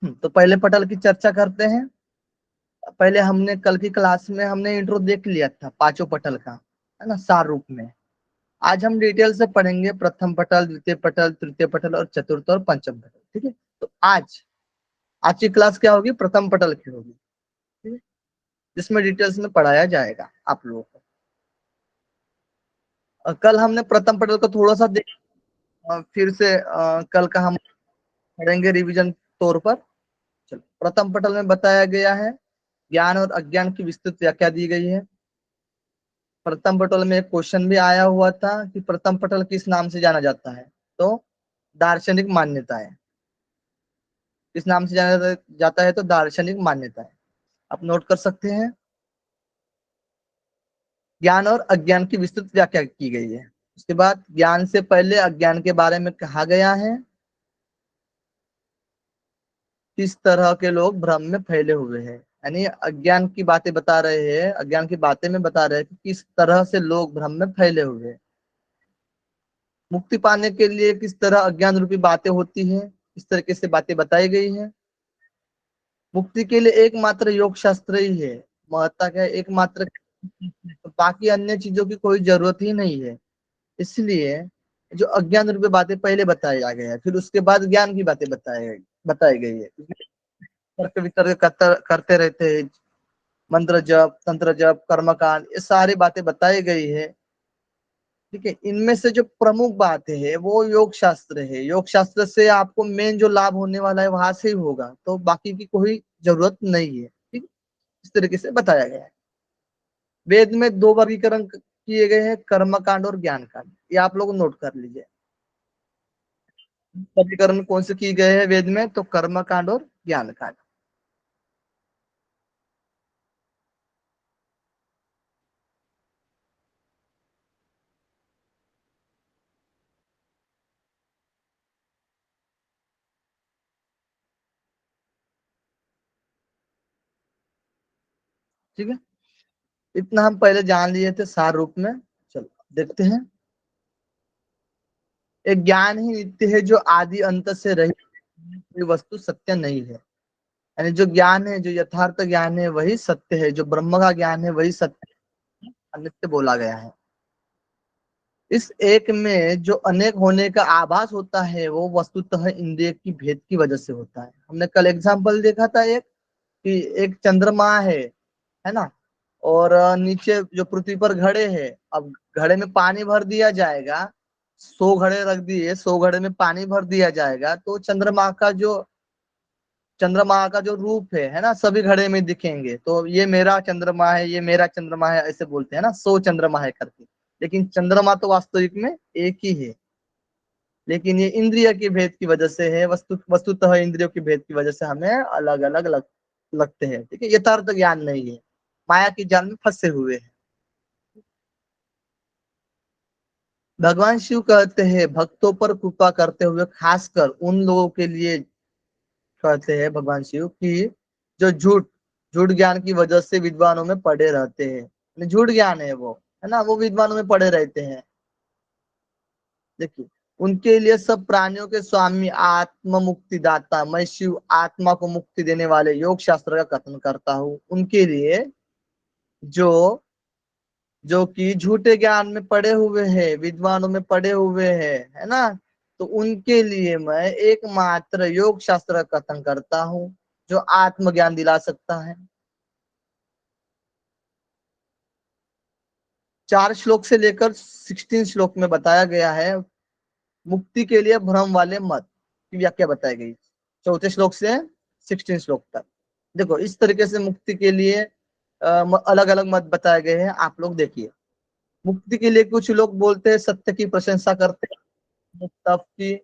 तो पहले पटल की चर्चा करते हैं। पहले हमने कल की क्लास में हमने इंट्रो देख लिया था पांचों पटल का, है ना, सार रूप में। आज हम डिटेल से पढ़ेंगे प्रथम पटल, द्वितीय पटल, तृतीय पटल और चतुर्थ और पंचम पटल। ठीक है, तो आज की क्लास क्या होगी, प्रथम पटल की होगी। ठीक है, जिसमें डिटेल्स में पढ़ाया जाएगा आप लोगों को। कल हमने प्रथम पटल को थोड़ा सा फिर से कल का हम पढ़ेंगे रिवीजन तौर पर। चलो, प्रथम पटल में बताया गया है ज्ञान और अज्ञान की विस्तृत व्याख्या दी गई है। प्रथम पटल में एक क्वेश्चन भी आया हुआ था कि प्रथम पटल किस नाम से जाना जाता है, तो दार्शनिक मान्यताएं। किस नाम से जाना जाता है, तो दार्शनिक मान्यताएं। आप नोट कर सकते हैं। ज्ञान और अज्ञान की विस्तृत व्याख्या की गई है। उसके बाद ज्ञान से पहले अज्ञान के बारे में कहा गया है। किस तरह के लोग भ्रम में फैले हुए हैं, यानी अज्ञान की बातें बता रहे हैं, अज्ञान की बातें में बता रहे हैं कि किस तरह से लोग भ्रम में फैले हुए हैं। मुक्ति पाने के लिए किस तरह अज्ञान रूपी बातें होती हैं, इस तरीके से बातें बताई गई हैं। मुक्ति के लिए एकमात्र योग शास्त्र ही है, महत्ता का एकमात्र, बाकी अन्य चीजों की कोई जरूरत ही नहीं है। इसलिए जो अज्ञान रूपी बातें पहले बताया गया है, फिर उसके बाद ज्ञान की बातें बताई गई है। तर्क वितर्क करते रहते हैं, मंत्र जप, तंत्र जप, कर्मकांड, ये सारी बातें बताई गई है। ठीक है, इनमें से जो प्रमुख बात है वो योग शास्त्र है। योग शास्त्र से आपको मेन जो लाभ होने वाला है वहां से ही होगा, तो बाकी की कोई जरूरत नहीं है। ठीक, इस तरीके से बताया गया है। वेद में दो वर्गीकरण किए गए हैं, कर्म कांड और ज्ञान कांड। ये आप लोग नोट कर लीजिए। वर्गीकरण कौन से किए गए हैं वेद में, तो कर्म कांड और ज्ञान कांड। ठीक है, इतना हम पहले जान लिए थे सार रूप में। चलो देखते हैं। एक ज्ञान ही नित्य है जो आदि अंत से रहित, कोई वस्तु सत्य नहीं है। यानी जो ज्ञान है, जो यथार्थ ज्ञान है वही सत्य है, जो ब्रह्म का ज्ञान है वही सत्य है, अनित्य बोला गया है। इस एक में जो अनेक होने का आभास होता है वो वस्तुतः इंद्रिय की भेद की वजह से होता है। हमने कल एग्जाम्पल देखा था एक, कि एक चंद्रमा है ना, और नीचे जो पृथ्वी पर घड़े हैं। अब घड़े में पानी भर दिया जाएगा, 100 घड़े रख दिए, 100 घड़े में पानी भर दिया जाएगा, तो चंद्रमा का जो रूप है ना, सभी घड़े में दिखेंगे। तो ये मेरा चंद्रमा है, ये मेरा चंद्रमा है, ऐसे बोलते हैं ना, 100 चंद्रमा है करके। लेकिन चंद्रमा तो वास्तविक में एक ही है। लेकिन ये इंद्रिय के भेद की वजह से है, वस्तुतः इंद्रियों के भेद की वजह से हमें अलग अलग लगते हैं। ठीक है, यथार्थ ज्ञान नहीं है, माया की जाल में फंसे हुए हैं। भगवान शिव कहते हैं भक्तों पर कृपा करते हुए, खासकर उन लोगों के लिए कहते हैं भगवान शिव कि जो झूठ झूठ ज्ञान की वजह से विद्वानों में पड़े रहते हैं। यानी झूठ ज्ञान है वो, है ना, वो विद्वानों में पड़े रहते हैं। देखिए, उनके लिए सब प्राणियों के स्वामी आत्म मुक्तिदाता मैं शिव आत्मा को मुक्ति देने वाले योग शास्त्र का कथन करता हूँ। उनके लिए जो जो कि झूठे ज्ञान में पड़े हुए हैं, विद्वानों में पड़े हुए हैं, है ना, तो उनके लिए मैं एकमात्र योग शास्त्र का कथन करता हूँ जो आत्मज्ञान दिला सकता है। 4 श्लोक से लेकर 16 श्लोक में बताया गया है मुक्ति के लिए भ्रम वाले मत की व्याख्या बताई गई। चौथे श्लोक से 16 श्लोक तक देखो, इस तरीके से मुक्ति के लिए अलग अलग मत बताए गए हैं। आप लोग देखिए, मुक्ति के लिए कुछ लोग बोलते हैं सत्य की प्रशंसा करते हैं, तप की,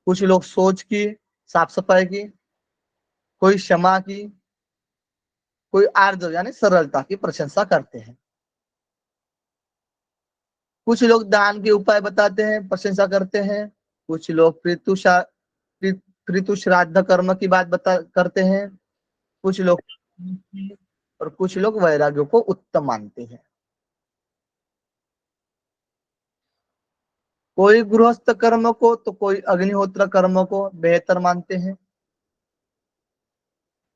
कुछ लोग सोच की, साफ सफाई की, कोई क्षमा की, कोई आर्जव यानी सरलता की प्रशंसा करते हैं। कुछ लोग दान के उपाय बताते हैं, प्रशंसा करते हैं। कुछ लोग ऋतु श्राद्ध कर्म की बात बता करते हैं। कुछ लोग और कुछ लोग वैराग्य को उत्तम मानते हैं। कोई गृहस्थ कर्म को तो कोई अग्निहोत्र कर्म को बेहतर मानते हैं,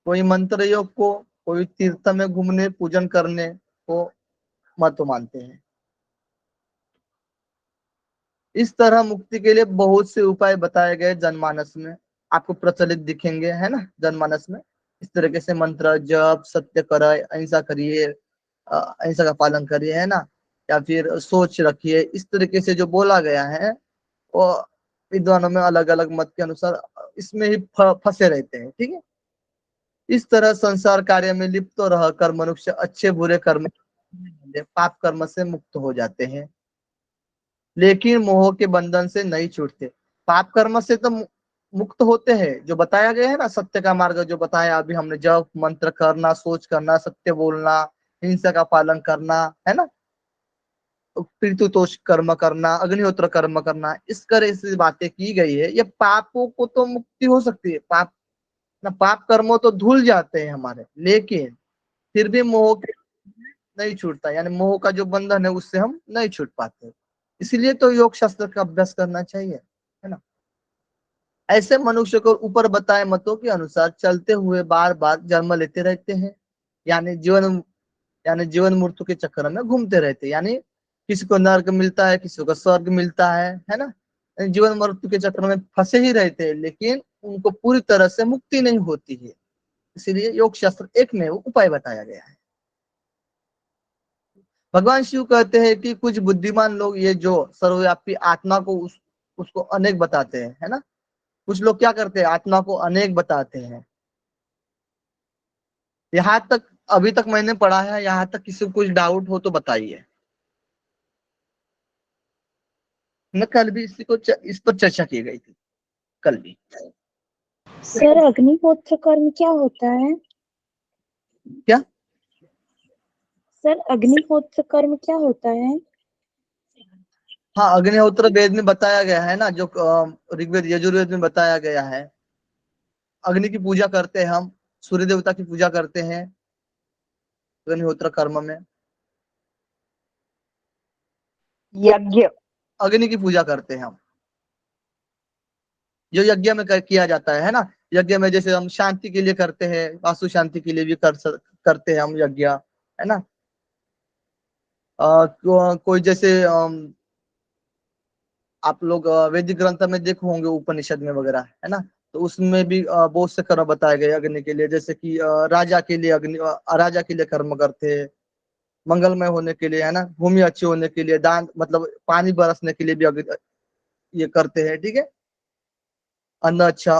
कोई मंत्र योग को, कोई तीर्थ में घूमने पूजन करने को महत्व मानते हैं। इस तरह मुक्ति के लिए बहुत से उपाय बताए गए जनमानस में, आपको प्रचलित दिखेंगे, है ना, जनमानस में। इस तरीके से मंत्र जप, सत्य कर, अहिंसा करिए, अहिंसा का पालन करिए, है ना, या फिर सोच रखिए, इस तरीके से जो बोला गया है वो विद्वानों में अलग अलग मत के अनुसार इसमें ही फंसे रहते हैं। ठीक है। इस तरह संसार कार्य में लिप्त रहकर मनुष्य अच्छे बुरे कर्म, पाप कर्म से मुक्त हो जाते हैं, लेकिन मोह के बंधन से नहीं छूटते। पाप कर्म से तो मुक्त होते हैं, जो बताया गया है ना, सत्य का मार्ग जो बताया अभी हमने, जप मंत्र करना, सोच करना, सत्य बोलना, हिंसा का पालन करना, है ना, पितृतोष कर्म करना, अग्निहोत्र कर्म करना, इस तरह से बातें की गई है। ये पापों को तो मुक्ति हो सकती है, पाप ना, पाप कर्मों तो धुल जाते हैं हमारे, लेकिन फिर भी मोह के नहीं छूटता, यानी मोह का जो बंधन है उससे हम नहीं छूट पाते। इसीलिए तो योग शास्त्र का अभ्यास करना चाहिए, है ना। ऐसे मनुष्य को ऊपर बताए मतों के अनुसार चलते हुए बार बार जन्म लेते रहते हैं, यानी जीवन, यानी जीवन मृत्यु के चक्कर में घूमते रहते हैं, यानी किसी को नर्क मिलता है, किसी को स्वर्ग मिलता है ना, जीवन मृत्यु के चक्कर में फंसे ही रहते हैं, लेकिन उनको पूरी तरह से मुक्ति नहीं होती है। इसीलिए योग शास्त्र एक में उपाय बताया गया है। भगवान शिव कहते हैं कि कुछ बुद्धिमान लोग ये जो सर्वव्यापी आत्मा को उसको अनेक बताते हैं, है ना। कुछ लोग क्या करते हैं, आत्मा को अनेक बताते हैं। यहाँ तक अभी तक मैंने पढ़ा है, यहाँ तक किसी को कुछ डाउट हो तो बताइए। मैं कल भी इस पर चर्चा की गई थी, कल भी। सर अग्निहोत्र कर्म क्या होता है? क्या? सर अग्निहोत्र कर्म क्या होता है? हाँ, अग्निहोत्र वेद में बताया गया है ना, जो ऋग्वेद यजुर्वेद में बताया गया है। अग्नि की पूजा करते हैं हम, सूर्य देवता की पूजा करते हैं अग्निहोत्र कर्म में। यज्ञ। अग्नि की पूजा करते हैं हम, जो यज्ञ में किया जाता है ना। यज्ञ में जैसे हम शांति के लिए करते हैं, वास्तु शांति के लिए भी करते हैं हम यज्ञ, है ना। कोई जैसे आप लोग वैदिक ग्रंथ में देखे होंगे, उपनिषद में वगैरह, है ना, तो उसमें भी बहुत से कर्म बताए गए अग्नि के लिए, जैसे कि राजा के लिए अग्नि, राजा के लिए कर्म करते हैं, मंगलमय होने के लिए, है ना, भूमि अच्छी होने के लिए, दान मतलब पानी बरसने के लिए भी ये करते हैं। ठीक है। अन्न अच्छा,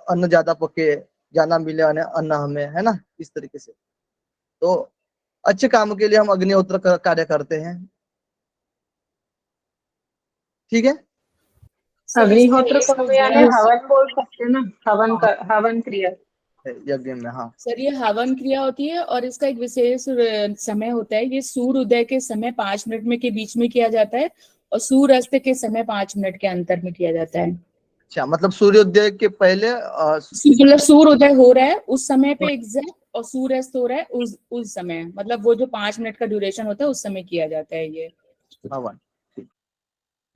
अन्न ज्यादा पके, ज्यादा मिले अन्न अन्न हमें, है ना, इस तरीके से। तो अच्छे काम के लिए हम अग्निहोत्र कार्य करते हैं। ठीक है। सर इसका अग्निहोत्र ये कर्म हो यानी गया। हवन बोल सकते हैं ना, हवन क्रिया। यज्ञ में, हाँ। सर ये हवन क्रिया होती है और इसका एक विशेष समय होता है। ये सूर्य उदय के समय 5 मिनट में के बीच में किया जाता है और सूर्य अस्त के समय 5 मिनट के अंतर में किया जाता है। अच्छा, मतलब सूर्योदय के पहले मतलब सूर्य उदय हो रहा है उस समय पे एग्जैक्ट, और सूर्य अस्त हो रहा है उस समय, मतलब वो जो 5 मिनट का ड्यूरेशन होता है उस समय किया जाता है ये हवन।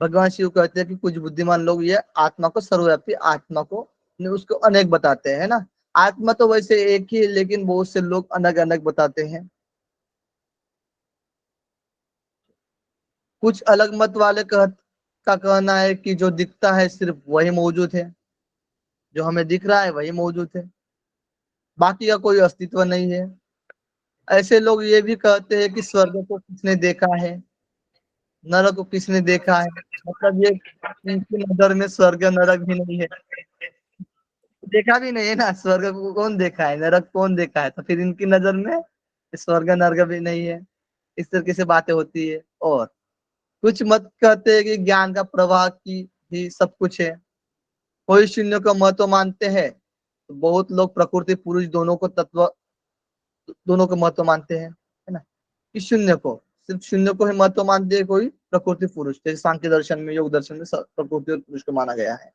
भगवान शिव कहते हैं कि कुछ बुद्धिमान लोग ये आत्मा को, सर्वव्यापी आत्मा को, उसको अनेक बताते हैं ना। आत्मा तो वैसे एक ही है, लेकिन बहुत से लोग अलग अलग बताते हैं। कुछ अलग मत वाले का कहना है कि जो दिखता है सिर्फ वही मौजूद है, जो हमें दिख रहा है वही मौजूद है, बाकी का कोई अस्तित्व नहीं है। ऐसे लोग ये भी कहते हैं कि स्वर्ग को किसने देखा है, नरक को किसने देखा है, मतलब ये इनकी नजर में स्वर्ग नरक भी नहीं है, देखा भी नहीं है ना, स्वर्ग को कौन देखा है, नरक कौन देखा है, तो फिर इनकी नजर में स्वर्ग नरक भी नहीं है। इस तरीके से बातें होती है। और कुछ मत कहते हैं कि ज्ञान का प्रवाह की ही सब कुछ है, कोई शून्य को महत्व मानते हैं, तो बहुत लोग प्रकृति पुरुष दोनों को महत्व मानते हैं, है ना, कि शून्य को, सिर्फ शून्य को ही महत्व मानते हैं, कोई प्रकृति पुरुष, जैसे सांख्य दर्शन में, योग दर्शन में प्रकृति और पुरुष को माना गया है।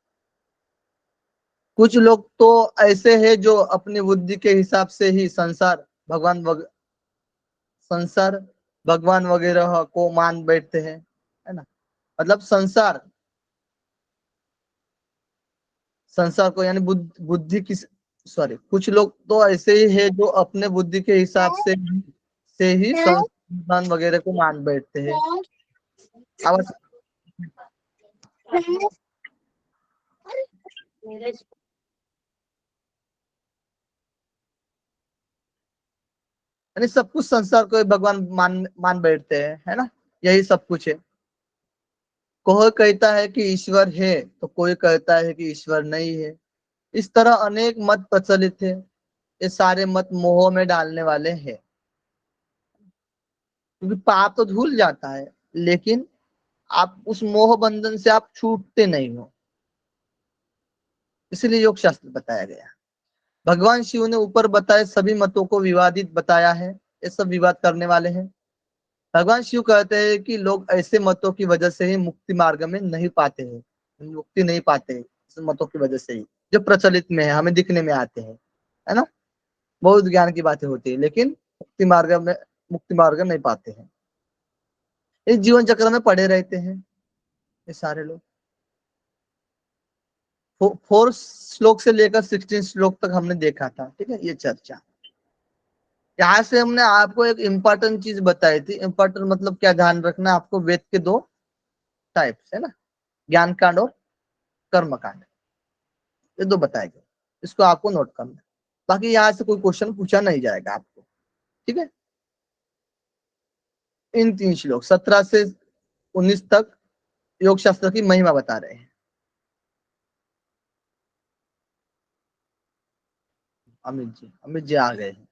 कुछ लोग तो ऐसे हैं जो अपनी बुद्धि के हिसाब से ही संसार भगवान वगैरह को मान बैठते हैं, है ना। मतलब संसार संसार को यानी बुद्धि की, सॉरी, कुछ लोग तो ऐसे ही है जो अपने बुद्धि के हिसाब से ही संस्थान वगैरह को मान बैठते हैं। आवाज यानी सब कुछ संसार को भगवान मान बैठते हैं, है ना, यही सब कुछ है। कोई कहता है कि ईश्वर है तो कोई कहता है कि ईश्वर नहीं है। इस तरह अनेक मत प्रचलित है। ये सारे मत मोह में डालने वाले हैं, क्योंकि पाप तो धुल जाता है, लेकिन आप उस मोह बंधन से आप छूटते नहीं हो। इसलिए योग शास्त्र बताया गया। भगवान शिव ने ऊपर बताए सभी मतों को विवादित बताया है। ये सब विवाद करने वाले हैं। भगवान शिव कहते हैं कि लोग ऐसे मतों की वजह से ही मुक्ति मार्ग में नहीं पाते हैं, मुक्ति नहीं पाते हैं इस मतों की वजह से ही, जो प्रचलित में है, हमें दिखने में आते हैं, है ना। बहुत ज्ञान की बातें होती है, लेकिन मुक्ति मार्ग में नहीं पाते हैं। इस जीवन चक्र में पड़े रहते हैं ये सारे लोग। 4 श्लोक से लेकर 16 श्लोक तक हमने देखा था, ठीक है, ये चर्चा। यहाँ से हमने आपको एक इम्पोर्टेंट चीज बताई थी। इम्पोर्टेंट मतलब क्या, ध्यान रखना आपको, वेद के 2 टाइप्स है ना, ज्ञान कांड और कर्म कांड, ये 2 बताए गए। इसको आपको नोट करना है। बाकी यहाँ से कोई क्वेश्चन पूछा नहीं जाएगा आपको, ठीक है। इन 3 श्लोक 17 से 19 तक योग शास्त्र की महिमा बता रहे हैं। अमित जी आ गए हैं।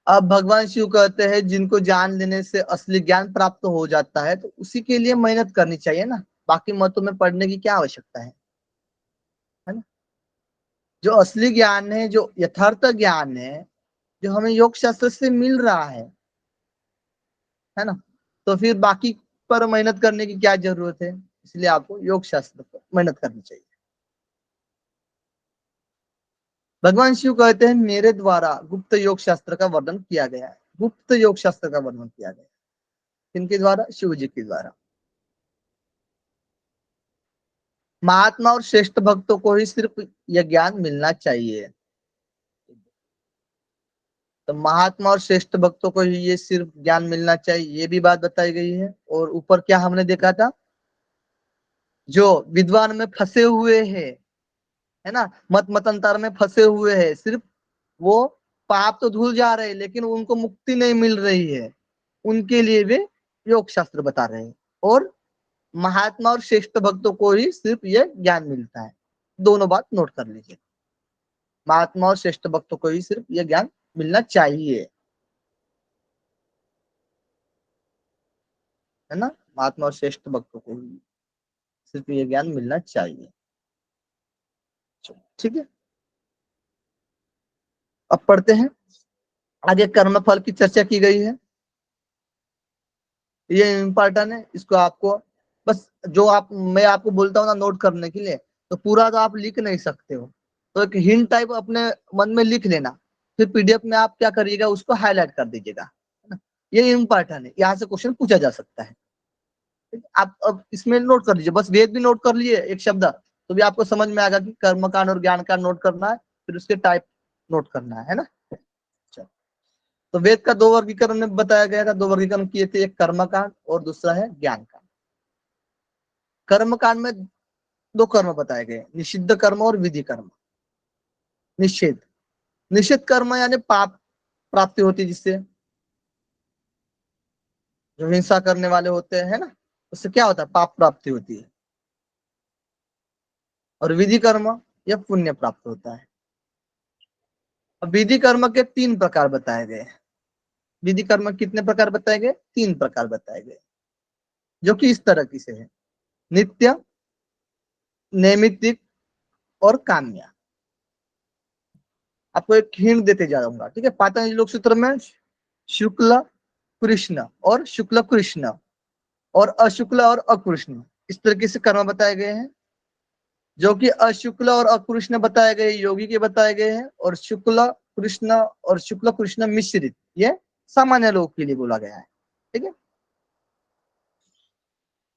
अब भगवान शिव कहते हैं जिनको जान लेने से असली ज्ञान प्राप्त हो जाता है तो उसी के लिए मेहनत करनी चाहिए ना, बाकी मतों में पढ़ने की क्या आवश्यकता है ना। जो असली ज्ञान है, जो यथार्थ ज्ञान है, जो हमें योग शास्त्र से मिल रहा है ना, तो फिर बाकी पर मेहनत करने की क्या जरूरत है। इसलिए आपको योग शास्त्र पर मेहनत करनी चाहिए। भगवान शिव कहते हैं मेरे द्वारा गुप्त योग शास्त्र का वर्णन किया गया है। गुप्त योग शास्त्र का वर्णन किया गया है किनके द्वारा, शिव जी के द्वारा। महात्मा और श्रेष्ठ भक्तों को ही सिर्फ यह ज्ञान मिलना चाहिए। तो महात्मा और श्रेष्ठ भक्तों को ही ये सिर्फ ज्ञान मिलना चाहिए, ये भी बात बताई गई है। और ऊपर क्या हमने देखा था, जो विद्वान में फंसे हुए हैं, है ना, मतंतर में फंसे हुए हैं, सिर्फ वो पाप तो धुल जा रहे हैं लेकिन उनको मुक्ति नहीं मिल रही है, उनके लिए वे योग शास्त्र बता रहे हैं। और महात्मा और श्रेष्ठ भक्तों को ही सिर्फ यह ज्ञान मिलता है। दोनों बात नोट कर लीजिए, महात्मा और श्रेष्ठ भक्तों को ही सिर्फ यह ज्ञान मिलना चाहिए, है ना। महात्मा और श्रेष्ठ भक्तों को ही सिर्फ यह ज्ञान मिलना चाहिए। ठीक है, अब पढ़ते हैं आगे। कर्म फल की चर्चा की गई है, ये इम्पोर्टेंट है। इसको आपको बस जो मैं आपको बोलता हूँ ना नोट करने के लिए, तो पूरा तो आप लिख नहीं सकते हो, तो एक हिंट टाइप अपने मन में लिख लेना, फिर पीडीएफ में आप क्या करिएगा, उसको हाईलाइट कर दीजिएगा, है ना। ये इम्पोर्टेंट है, यहाँ से क्वेश्चन पूछा जा सकता है। आप अब इसमें नोट कर लीजिए, बस वेद भी नोट कर लिए एक शब्द, तो भी आपको समझ में आएगा कि कर्मकांड और ज्ञान कांड नोट करना है, फिर उसके टाइप नोट करना है ना। तो वेद का 2 वर्गीकरण में बताया गया था, 2 वर्गीकरण किए थे, एक कर्मकांड और दूसरा है ज्ञान कांड। कर्मकांड में 2 कर्म बताए गए, निषिद्ध कर्म और विधि कर्म। निषेध, निषिद्ध कर्म यानी पाप प्राप्ति होती है, जिससे जो हिंसा करने वाले होते हैं ना, उससे क्या होता है, पाप प्राप्ति होती है। और विधि कर्म या पुण्य प्राप्त होता है। अब विधि कर्म के 3 प्रकार बताए गए। विधि कर्म कितने प्रकार बताए गए, 3 प्रकार बताए गए, जो कि इस तरह की से है, नित्य, नैमित्तिक और काम्य। आपको एक हिंट देते जाऊंगा, ठीक है। पातंजलि योग सूत्र में शुक्ल कृष्ण और शुक्ल कृष्ण और अशुक्ल और अकृष्ण, इस तरीके से कर्म बताए गए हैं। जो कि अशुक्ल और अकृष्ण बताए गए योगी के बताए गए हैं, और शुक्ल कृष्ण मिश्रित ये सामान्य लोग के लिए बोला गया है, ठीक है।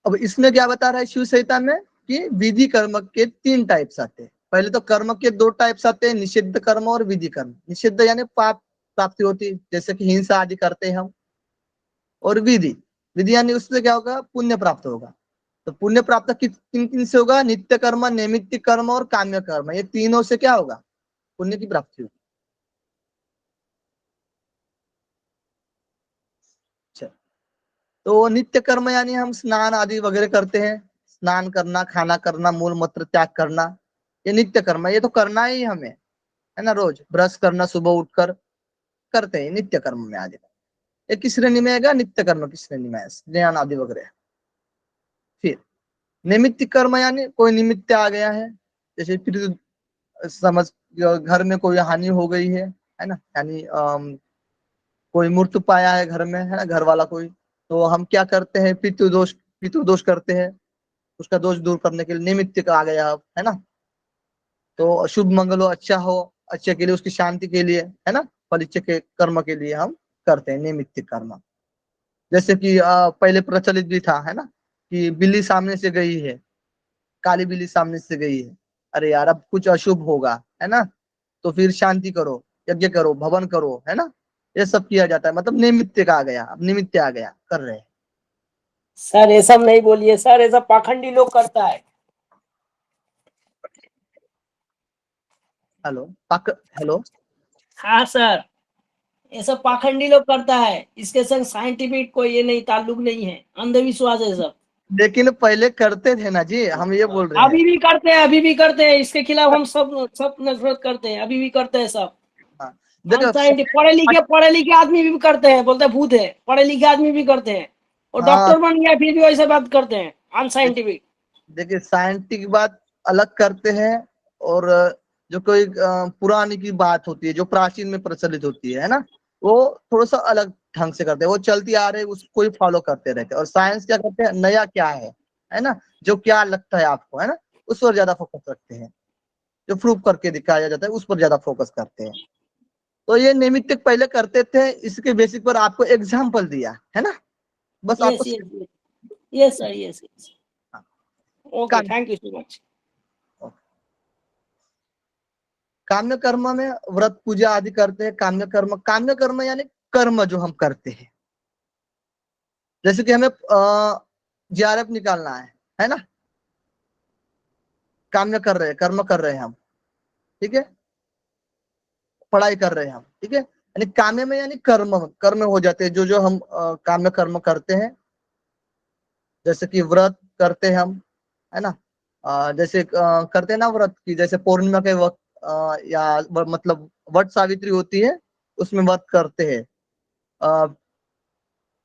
अब इसमें क्या बता रहा है शिव संहिता में कि विधि कर्म के 3 टाइप्स आते हैं। पहले तो कर्म के 2 टाइप्स आते हैं, निषिद्ध कर्म और विधि कर्म। निषिद्ध यानी पाप प्राप्ति होती है, जैसे कि हिंसा आदि करते हैं हम। और विधि, विधि यानी उससे क्या होगा, पुण्य प्राप्त होगा। तो पुण्य प्राप्त किन किन से होगा, नित्य कर्म, नैमित्तिक कर्म और काम्य कर्म, ये तीनों से क्या होगा, पुण्य की प्राप्ति होगी। अच्छा, तो नित्य कर्म यानी हम स्नान आदि वगैरह करते हैं, स्नान करना, खाना करना, मूल मूत्र त्याग करना, ये नित्य कर्म है, ये तो करना ही हमें है ना। रोज ब्रश करना सुबह उठकर करते हैं, नित्य कर्म में आ जाएगा। ये किस श्रेणी में आएगा, नित्य कर्म की श्रेणी में, स्नान आदि वगैरह। फिर नैमित्तिक कर्म यानी कोई निमित्त आ गया है, जैसे फिर समझ घर में कोई हानि हो गई है ना, यानी कोई मृत्यु पाया है घर में, है ना, घर वाला कोई, तो हम क्या करते हैं, पितृदोष करते हैं, उसका दोष दूर करने के लिए निमित्त आ गया अब, है ना। तो शुभ मंगल हो, अच्छा हो, अच्छे के लिए, उसकी शांति के लिए, है ना, फलिच्य के कर्म के लिए हम करते हैं निमित्त कर्म। जैसे कि पहले प्रचलित भी था, है ना, कि बिल्ली सामने से गई है, काली बिल्ली सामने से गई है, अरे यार अब कुछ अशुभ होगा, है ना, तो फिर शांति करो, यज्ञ करो, भवन करो, है ना, ये सब किया जाता है। मतलब निमित्त का आ गया, अब निमित्त आ गया, कर रहे हैं। सर ये सब नहीं बोलिए सर, ये सब पाखंडी लोग करता है। Hello hello. हाँ सर, ये सब पाखंडी लोग करता है, इसके संग साइंटिफिक कोई ये नहीं, ताल्लुक नहीं है, अंधविश्वास है सब। लेकिन पहले करते थे ना जी, हम ये बोल रहे हैं। अभी भी करते हैं, अभी भी करते हैं, इसके खिलाफ हम सब सब नफरत करते हैं, अभी भी करते हैं सब। हाँ, देखो अनसाइंटिफिक, पढ़े लिखे आदमी भी करते हैं, बोलते हैं भूत है, पढ़े लिखे आदमी भी करते हैं, और हाँ, डॉक्टर बन गया फिर भी वैसे बात करते हैं, अनसाइंटिफिक। देखिए साइंटिफिक बात अलग करते हैं, और जो कोई पुरानी की बात होती है, जो प्राचीन में प्रचलित होती है ना, वो थोड़ा सा अलग ढंग से करते हैं, वो चलती आ रही है उसको ही फॉलो करते रहते हैं। और साइंस क्या करते हैं, नया क्या है ना, जो क्या लगता है आपको, है ना, उस पर ज्यादा फोकस रखते हैं, जो प्रूव करके दिखाया जाता है उस पर ज्यादा फोकस करते हैं। तो ये नैमित्तिक पहले करते थे, इसके बेसिक पर आपको एग्जाम्पल दिया, है ना, बस आपको। Yes yes yes sir, yes yes. हाँ, ओके, काम थैंक यू सो मच। काम्य कर्म में व्रत पूजा आदि करते हैं। काम्य कर्म यानी कर्म जो हम करते हैं, जैसे कि हमें जीआरएफ निकालना है ना, काम्य कर रहे हैं, कर्म कर रहे हैं हम, ठीक है, पढ़ाई कर रहे हैं हम, ठीक है, यानी काम्य में यानी कर्म कर्म हो जाते हैं, जो जो हम काम्य कर्म करते हैं। जैसे कि व्रत करते हैं हम, है ना, जैसे करते हैं ना व्रत की, जैसे पूर्णिमा के वक्त या मतलब वट सावित्री होती है, उसमें व्रत करते हैं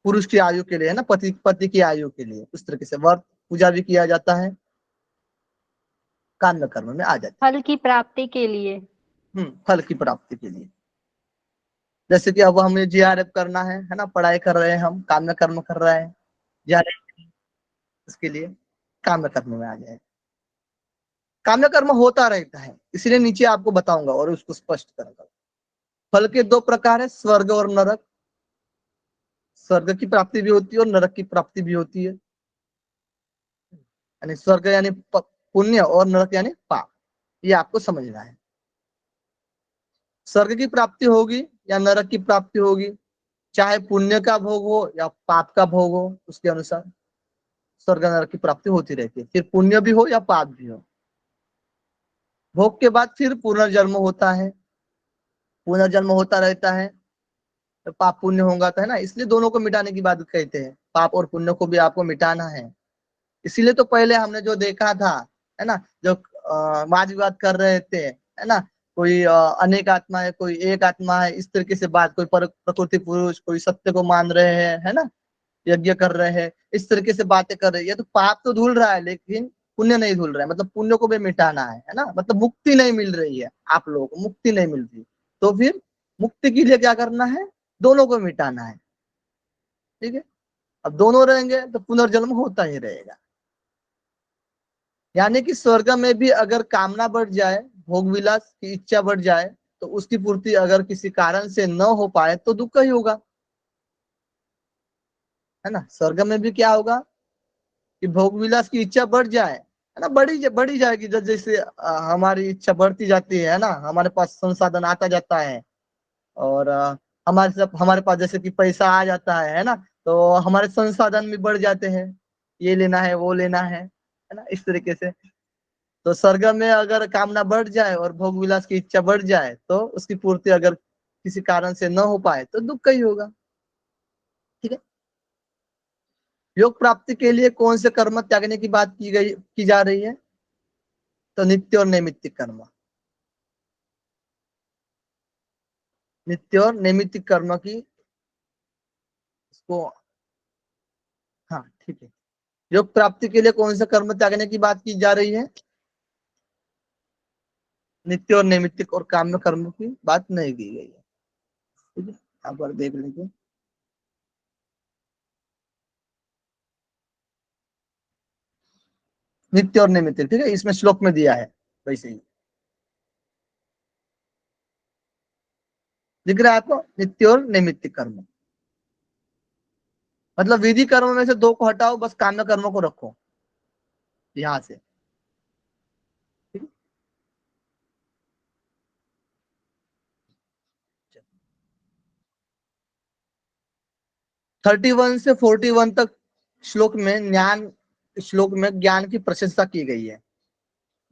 पुरुष की आयु के लिए, है ना, पति पति की आयु के लिए, उस तरीके से व्रत पूजा भी किया जाता है, काम्य कर्म में आ जाती फल की प्राप्ति के लिए। है। फल की प्राप्ति के लिए, जैसे कि अब हमें जीआरएफ करना है ना, पढ़ाई कर रहे हैं हम, काम्य कर्म कर रहे हैं, जीआरएफ, उसके लिए काम्य कर्म में आ जाए। काम्य कर्म होता रहता है, इसलिए नीचे आपको बताऊंगा और उसको स्पष्ट करूंगा। फल के 2 प्रकार है, स्वर्ग और नरक। स्वर्ग की प्राप्ति भी होती है और नरक की प्राप्ति भी होती है, यानी स्वर्ग यानी पुण्य और नरक यानी पाप, ये आपको समझना है। स्वर्ग की प्राप्ति होगी या नरक की प्राप्ति होगी, चाहे पुण्य का भोग हो या पाप का भोग हो, उसके अनुसार स्वर्ग नरक की प्राप्ति होती रहती है, फिर पुण्य भी हो या पाप भी हो। भोग के बाद फिर पुनर्जन्म होता है, पुनर्जन्म होता रहता है, तो पाप पुण्य होगा तो, है ना, इसलिए दोनों को मिटाने की बात कहते हैं, पाप और पुण्य को भी आपको मिटाना है। इसीलिए तो पहले हमने जो देखा था, है ना, जो वाद विवाद कर रहे थे, है ना, कोई अनेक आत्मा है, कोई एक आत्मा है, इस तरीके से बात, कोई प्रकृति पुरुष, कोई सत्य को मान रहे हैं, है ना, यज्ञ कर रहे हैं, इस तरीके से बातें कर रही है। तो पाप तो धुल रहा है लेकिन पुण्य नहीं धुल रहा है, मतलब पुण्य को भी मिटाना है ना, मतलब मुक्ति नहीं मिल रही है, आप लोगों को मुक्ति नहीं मिल रही, तो फिर मुक्ति के लिए क्या करना है, दोनों को मिटाना है, ठीक है। अब दोनों रहेंगे तो पुनर्जन्म होता ही रहेगा। यानी कि स्वर्ग में भी अगर कामना बढ़ जाए, भोग विलास की इच्छा बढ़ जाए, तो उसकी पूर्ति अगर किसी कारण से न हो पाए तो दुख ही होगा, है ना। स्वर्ग में भी क्या होगा कि भोग विलास की इच्छा बढ़ जाए, है ना, बढ़ी जाएगी। जैसे हमारी इच्छा बढ़ती जाती है ना, हमारे पास संसाधन आता जाता है, और हमारे पास जैसे कि पैसा आ जाता है ना, तो हमारे संसाधन भी बढ़ जाते हैं, ये लेना है वो लेना है ना, इस तरीके से। तो स्वर्ग में अगर कामना बढ़ जाए और भोग विलास की इच्छा बढ़ जाए, तो उसकी पूर्ति अगर किसी कारण से न हो पाए तो दुख ही होगा। ठीक है। योग प्राप्ति के लिए कौन से कर्म त्यागने की बात की जा रही है? तो नित्य और नैमित्तिक कर्म। नित्य और नैमित्तिक कर्म की इसको, हाँ ठीक है। योग प्राप्ति के लिए कौन से कर्म त्यागने की बात की जा रही है? नित्य और नैमित्तिक और काम्य कर्म की बात नहीं की गई है। ठीक है, यहाँ पर देख लीजिए। नित्य और नैमित्तिक, ठीक है, इसमें श्लोक में दिया है वैसे ही दिख रहा है आपको, नित्य और नैमित्तिक कर्म। मतलब विधि कर्म में से दो को हटाओ, बस काम्य कर्म को रखो यहां से। 31 से 41 तक श्लोक में ज्ञान की प्रशंसा की गई है।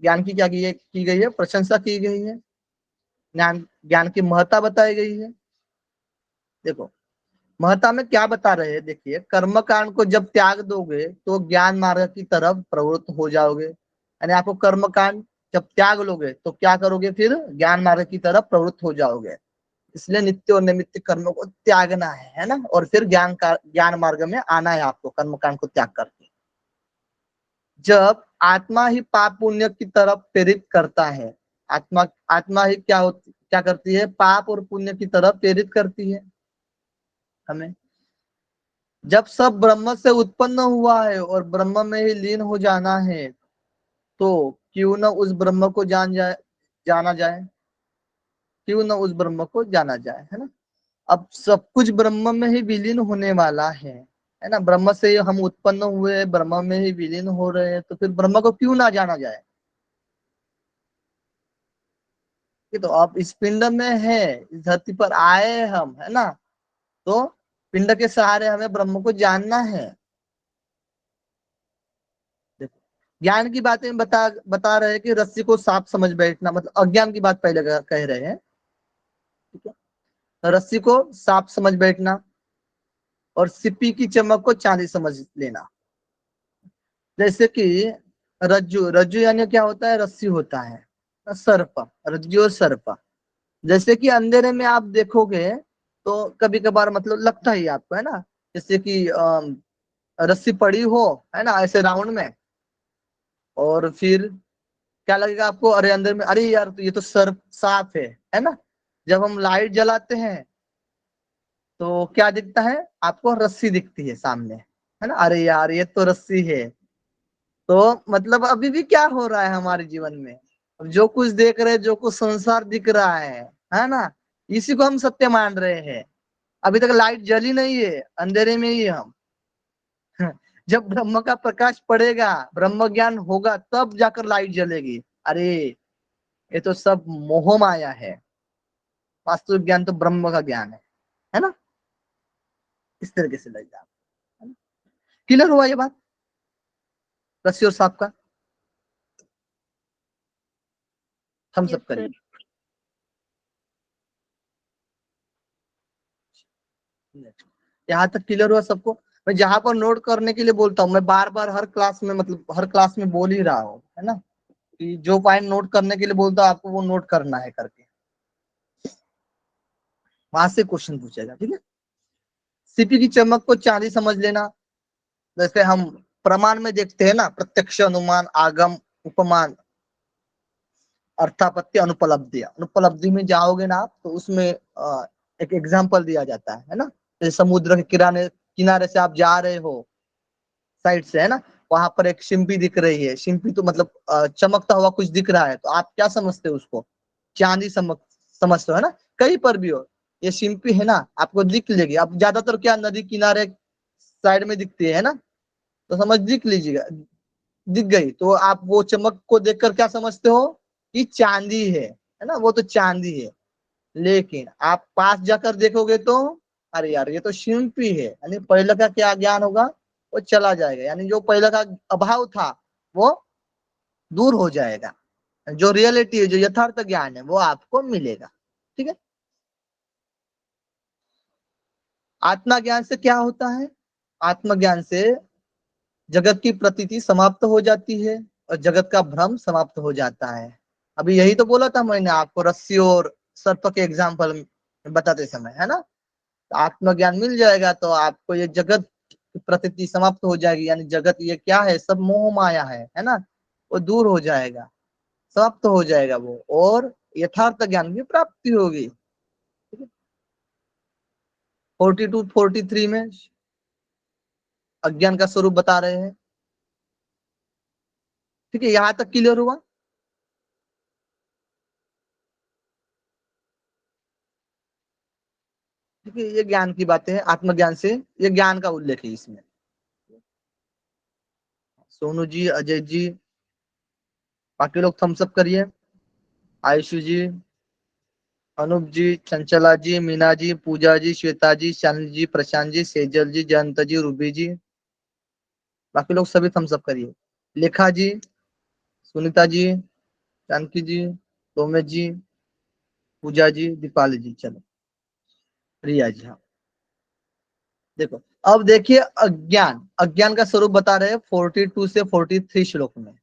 ज्ञान की क्या की गई है? प्रशंसा की गई है। ज्ञान की महत्ता बताई गई है। देखो महत्ता में क्या बता रहे हैं, देखिए, कर्म कांड को जब त्याग दोगे तो ज्ञान मार्ग की तरफ प्रवृत्त हो जाओगे। यानी आपको कर्म कांड जब त्याग लोगे तो क्या करोगे? फिर ज्ञान मार्ग की तरफ प्रवृत्त हो जाओगे। इसलिए नित्य और नैमित्तिक कर्मों को त्यागना है ना, और फिर ज्ञान मार्ग में आना है आपको, कर्म कांड को त्याग करके। जब आत्मा ही पाप पुण्य की तरफ प्रेरित करता है, आत्मा ही क्या करती है? पाप और पुण्य की तरफ प्रेरित करती है हमें। जब सब ब्रह्म से उत्पन्न हुआ है और ब्रह्म में ही लीन हो जाना है, तो क्यों न उस ब्रह्म को जाना जाए, क्यों न उस ब्रह्म को जाना जाए, है ना। अब सब कुछ ब्रह्म में ही विलीन होने वाला है ना। ब्रह्म से हम उत्पन्न हुए, ब्रह्म में ही विलीन हो रहे हैं, तो फिर ब्रह्म को क्यों ना जाना जाए। ये तो आप इस पिंड में है, इस धरती पर आए हम, है ना, तो पिंड के सहारे हमें ब्रह्म को जानना है। देखो ज्ञान की बातें बता रहे हैं कि रस्सी को सांप समझ बैठना, मतलब अज्ञान की बात पहले कह रहे हैं। ठीक है, रस्सी को सांप समझ बैठना और सिप्पी की चमक को चांदी समझ लेना। जैसे कि रज्जू, रज्जू यानी क्या होता है? रस्सी होता है, सर्प, रज्जू और सर्प। जैसे कि अंधेरे में आप देखोगे तो कभी कभार मतलब लगता ही आपको, है ना, जैसे कि रस्सी पड़ी हो, है ना, ऐसे राउंड में, और फिर क्या लगेगा आपको? अरे अंदर में, अरे यार, तो ये तो सर्प सांप है ना। जब हम लाइट जलाते हैं तो क्या दिखता है आपको? रस्सी दिखती है सामने, है ना। अरे यार ये तो रस्सी है। तो मतलब अभी भी क्या हो रहा है हमारे जीवन में? अब जो कुछ देख रहे हैं, जो कुछ संसार दिख रहा है ना, इसी को हम सत्य मान रहे हैं। अभी तक लाइट जली नहीं है, अंधेरे में ही है हम। जब ब्रह्म का प्रकाश पड़ेगा, ब्रह्म ज्ञान होगा, तब जाकर लाइट जलेगी। अरे ये तो सब मोह माया है, वास्तविक ज्ञान तो ब्रह्म का ज्ञान है ना। इस तरीके से लग जाए। क्लियर हुआ ये बात रस्सी और सांप का? हम यस सब सर। करिए। यहाँ तक क्लियर हुआ सबको? मैं जहां पर नोट करने के लिए बोलता हूँ, मैं बार बार हर क्लास में, मतलब हर क्लास में बोल ही रहा हूँ, है ना, कि जो पॉइंट नोट करने के लिए बोलता हूँ आपको वो नोट करना है करके, वहां से क्वेश्चन पूछेगा। ठीक है। सीपी की चमक को चांदी समझ लेना। जैसे हम प्रमाण में देखते हैं ना, प्रत्यक्ष, अनुमान, आगम, उपमान, अर्थापत्ति, अनुपलब्धि। अनुपलब्धि में जाओगे ना आप, तो उसमें एक एग्जाम्पल दिया जाता है ना। जैसे समुद्र के किनारे से आप जा रहे हो, साइड से, है ना, वहां पर एक शिम्पी दिख रही है। शिम्पी तो मतलब चमकता हुआ कुछ दिख रहा है, तो आप क्या समझते हो उसको? चांदी समझते हो, है ना। कहीं पर भी हो, ये शिम्पी है ना, आपको दिख लेगी। अब ज्यादातर क्या नदी किनारे साइड में दिखती है ना, तो समझ दिख लीजिएगा, दिख गई तो आप वो चमक को देखकर क्या समझते हो कि चांदी है ना, वो तो चांदी है। लेकिन आप पास जाकर देखोगे तो अरे यार ये तो शिल्पी है, यानी पहले का क्या ज्ञान होगा वो चला जाएगा, यानी जो पहले का अभाव था वो दूर हो जाएगा, जो रियलिटी है, जो यथार्थ ज्ञान है वो आपको मिलेगा। ठीक है। आत्मा ज्ञान से क्या होता है? आत्मज्ञान से जगत की प्रतीति समाप्त हो जाती है और जगत का भ्रम समाप्त हो जाता है। अभी यही तो बोला था मैंने आपको रस्सी और सर्प के एग्जाम्पल बताते समय, है ना। तो आत्मज्ञान मिल जाएगा तो आपको ये जगत की प्रतीति समाप्त हो जाएगी, यानी जगत ये क्या है, सब मोह माया है ना, वो दूर हो जाएगा, समाप्त हो जाएगा वो, और यथार्थ ज्ञान की प्राप्ति होगी। 42-43 में अज्ञान का स्वरूप बता रहे हैं। ठीक है, यहां तक क्लियर हुआ? ठीक है, ये ज्ञान की बातें हैं, आत्मज्ञान से ये ज्ञान का उल्लेख है इसमें। सोनू जी, अजय जी, बाकी लोग थम्स अप करिए। आयुषु जी, अनूप जी, चंचला जी, मीना जी, पूजा जी, श्वेता जी, शालिनी जी, प्रशांत जी, सेजल जी, जयंत जी, रूबी जी, बाकी लोग सभी थम्स अप करिए। लेखा जी, सुनीता जी, जानकी जी, तोमेश जी, पूजा जी, दीपाली जी, चलो रिया जी। हाँ देखो, अब देखिए अज्ञान, अज्ञान का स्वरूप बता रहे हैं 42 से 43 श्लोक में।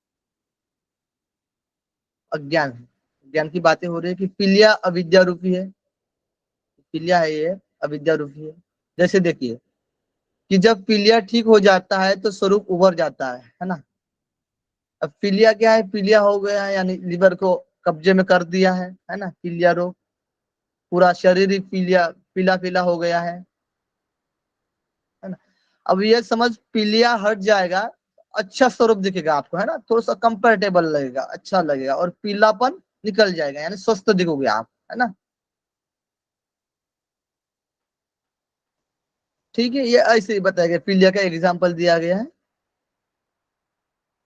अज्ञान है, ज्ञान की बातें हो रही है कि पिलिया अविद्या रूपी है, पिलिया है ये, अविद्या रूपी है। जैसे देखिए कि जब पिलिया ठीक हो जाता है तो स्वरूप उभर जाता है ना। अब पीलिया क्या है, पीलिया हो गया है यानी लीवर को कब्जे में कर दिया है ना, पीलिया रोग, पूरा शरीर ही पीलिया पीला पीला हो गया है ना। अब ये समझ पीलिया हट जाएगा, अच्छा स्वरूप दिखेगा आपको, है ना, थोड़ा सा कंफर्टेबल लगेगा, अच्छा लगेगा, और पीलापन निकल जाएगा, यानी स्वस्थ दिखोगे आप, है ना। ठीक है, ये ऐसे ही बताया गया, पीलिया का एग्जाम्पल दिया गया है।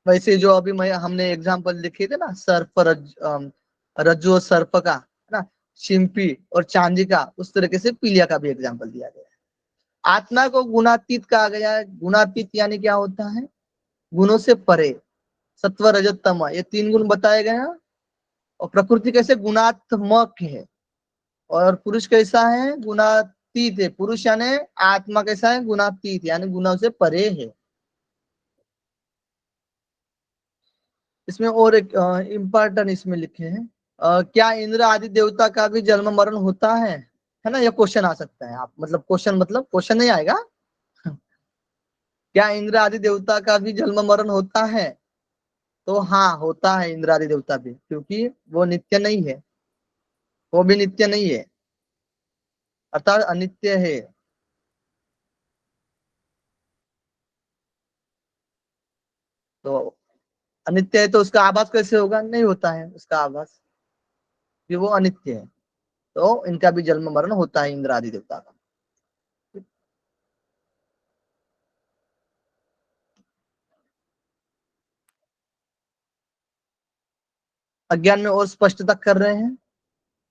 वैसे जो अभी मैं हमने एग्जाम्पल लिखे थे ना, सर्प रज्जु और सर्प का, है ना, शिंपी और चांदी का, उस तरीके से पीलिया का भी एग्जाम्पल दिया गया है। आत्मा को गुणातीत कहा गया है। गुणातीत यानी क्या होता है, गुणों से परे, सत्व रजत तम, ये 3 गुण बताए गए हैं। और प्रकृति कैसे गुणात्मक है, और पुरुष कैसा है, गुणातीत है। पुरुष यानी आत्मा कैसा है, गुणातीत यानी गुणों से परे है। इसमें और एक इम्पोर्टेंट इसमें लिखे हैं, क्या इंद्र आदि देवता का भी जन्म मरण होता है ना, यह क्वेश्चन आ सकता है। आप मतलब क्वेश्चन नहीं आएगा। क्या इंद्र आदि देवता का भी जन्म मरण होता है? तो हाँ, होता है इंद्र आदि देवता भी, क्योंकि वो नित्य नहीं है, वो भी नित्य नहीं है, अर्थात अनित्य है। तो अनित्य है तो उसका आभास कैसे होगा, नहीं होता है उसका आभास, कि वो अनित्य है। तो इनका भी जन्म मरण होता है, इंद्र आदि देवता का। अज्ञान में और स्पष्टता कर रहे हैं।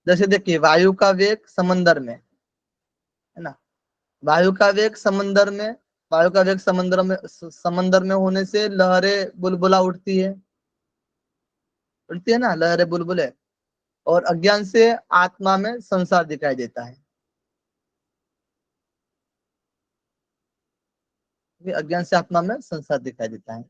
जैसे देखिए, वायु का वेग समंदर में, है ना, वायु का वेग समंदर में, वायु का वेग समंदर में होने से लहरें बुलबुला उठती है ना, लहरें बुलबुले। और अज्ञान से आत्मा में संसार दिखाई देता है, अज्ञान से आत्मा में संसार दिखाई देता है।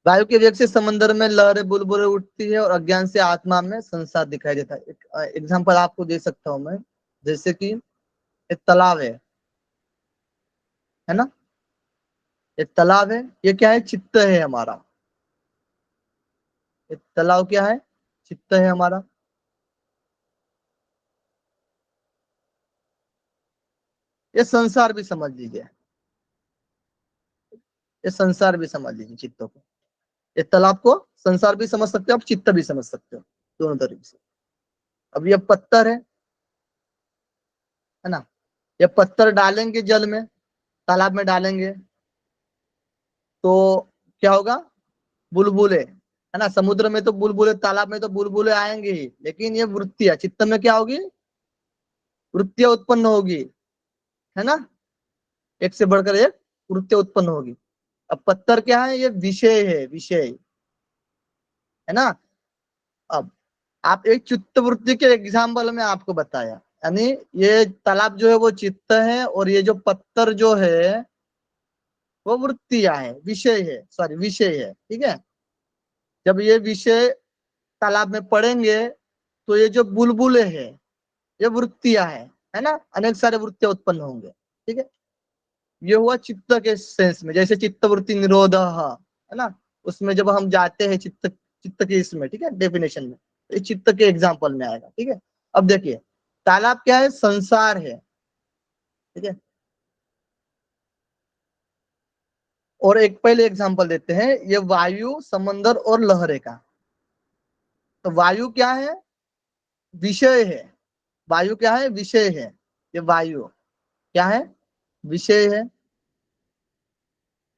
वायु के वेग से समंदर में लहरें बुलबुले उठती है और अज्ञान से आत्मा में संसार दिखाई देता है। एक एग्जांपल आपको दे सकता हूं मैं, जैसे कि एक तालाब है ना, एक तालाब है, ये क्या है, चित्त है हमारा। एक तालाब क्या है, चित्त है हमारा। ये संसार भी समझ लीजिए, ये संसार भी समझ लीजिए चित्तों को। ये तालाब को संसार भी समझ सकते हो आप, चित्त भी समझ सकते हो, दोनों तरीके से। अब ये पत्थर है ना, ये पत्थर डालेंगे जल में, तालाब में डालेंगे, तो क्या होगा, बुलबुले, है ना। समुद्र में तो बुलबुले, तालाब में तो बुलबुले आएंगे ही, लेकिन ये वृत्तियां, चित्त में क्या होगी, वृत्तियां उत्पन्न होगी, है ना। एक से बढ़कर एक वृत्तियां उत्पन्न होगी। अब पत्थर क्या है, ये विषय है, विषय, है ना। अब आप एक चित्त वृत्ति के एग्जाम्पल में आपको बताया, यानी ये तालाब जो है वो चित्त है, और ये जो पत्थर जो है वो वृत्तियां है, विषय है, सॉरी विषय है, ठीक है। जब ये विषय तालाब में पड़ेंगे तो ये जो बुलबुले है ये वृत्तियां है ना, अनेक सारे वृत्तियां उत्पन्न होंगे, ठीक है। ये हुआ चित्त के सेंस में, जैसे चित्त वृत्ति निरोध, है ना, उसमें जब हम जाते हैं चित्त, चित्त के इसमें, ठीक है, डेफिनेशन में, तो ये चित्त के एग्जाम्पल में आएगा, ठीक है। अब देखिए तालाब क्या है, संसार है, ठीक है। और एक पहले एग्जाम्पल देते हैं, ये वायु, समंदर और लहरें का। तो वायु क्या है, विषय है, वायु क्या है, विषय है, ये वायु क्या है, विषय है।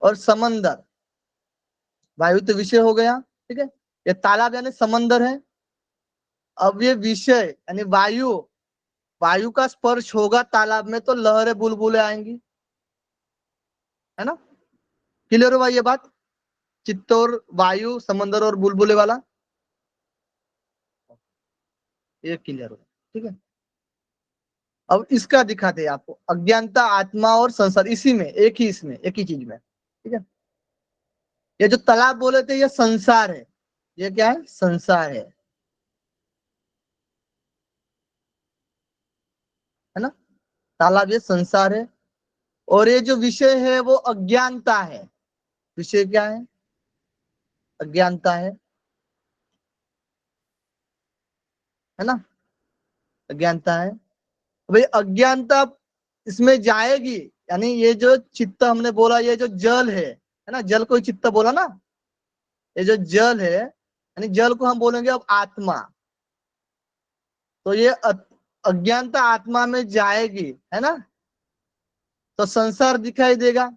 और समंदर, वायु तो विषय हो गया, ठीक है। ये तालाब यानी समंदर है। अब ये विषय यानी वायु, वायु का स्पर्श होगा तालाब में तो लहरें बुलबुलें आएंगी, है ना। क्लियर हुआ ये बात, चित्त और वायु, समंदर और बुलबुले वाला, ये क्लियर हुआ, ठीक है। अब इसका दिखाते हैं आपको, अज्ञानता, आत्मा और संसार, इसी में, एक ही इसमें, एक ही चीज में, ठीक है। ये जो तालाब बोले थे ये संसार है, ये क्या है, संसार है ना। तालाब ये संसार है, और ये जो विषय है वो अज्ञानता है। विषय क्या है, अज्ञानता है ना, अज्ञानता है। भाई अज्ञानता इसमें जाएगी, यानी ये जो चित्त हमने बोला, ये जो जल है ना, जल को ही चित्त बोला ना, ये जो जल है, यानी जल को हम बोलेंगे अब आत्मा। तो ये अज्ञानता आत्मा में जाएगी, है ना, तो संसार दिखाई देगा,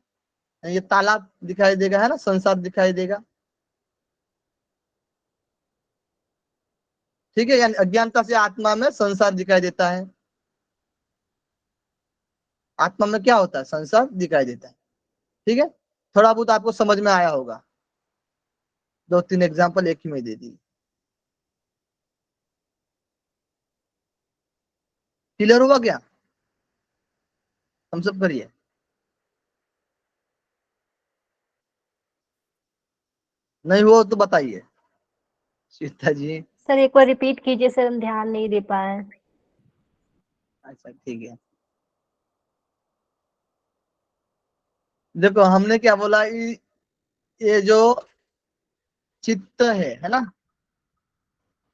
ये तालाब दिखाई देगा, है ना, संसार दिखाई देगा, ठीक है। यानी अज्ञानता से आत्मा में संसार दिखाई देता है, आत्मा में क्या होता है, संसार दिखाई देता है, ठीक है। थोड़ा बहुत आपको समझ में आया होगा, दो तीन एग्जांपल एक ही में दे दी। क्लियर हुआ क्या, हम सब करिए। नहीं हुआ तो बताइए सीता जी। सर एक बार रिपीट कीजिए सर, हम ध्यान नहीं दे पाए। अच्छा ठीक है, देखो हमने क्या बोला, ये जो चित्त है ना,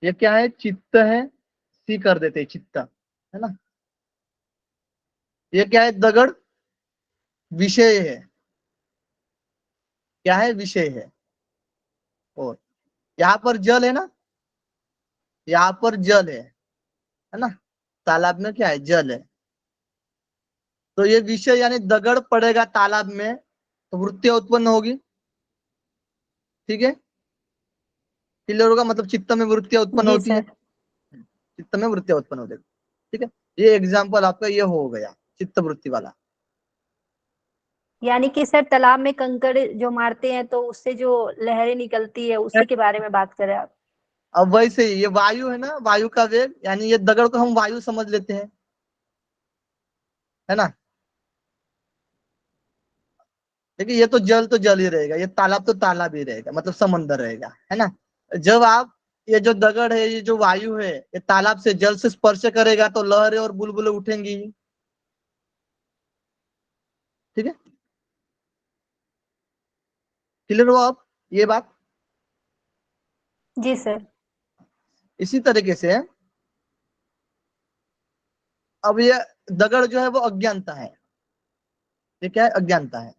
ये क्या है, चित्त है, सी कर देते हैं, चित्त है ना। ये क्या है, दगड़, विषय है, क्या है, विषय है। और यहाँ पर जल है ना, यहाँ पर जल है ना, तालाब में क्या है, जल है। तो ये विषय यानी दगड़ पड़ेगा तालाब में तो वृत्तियां उत्पन्न होगी, ठीक है। क्लियर होगा, मतलब चित्त में वृत्तियां उत्पन्न जी होती है, सर। चित्त में वृत्तियां उत्पन्न होती है, ठीक है। ये एग्जाम्पल आपका ये हो गया चित्त वृत्ति वाला। यानी कि सर तालाब में कंकड़ जो मारते हैं तो उससे जो लहरें निकलती है उसी के बारे में बात कर रहे हैं आप। अब वैसे ही ये वायु है ना, वायु का वेग, यानी ये दगड़ को हम वायु समझ लेते हैं, है ना। देखिए ये तो जल ही रहेगा, ये तालाब तो तालाब ही रहेगा, मतलब समंदर रहेगा, है ना। जब आप, ये जो दगड़ है, ये जो वायु है, ये तालाब से, जल से स्पर्श करेगा तो लहरें और बुलबुलें उठेंगी, ठीक है। क्लियर हुआ अब ये बात। जी सर। इसी तरीके से अब ये दगड़ जो है वो अज्ञानता है, ये क्या है, अज्ञानता है,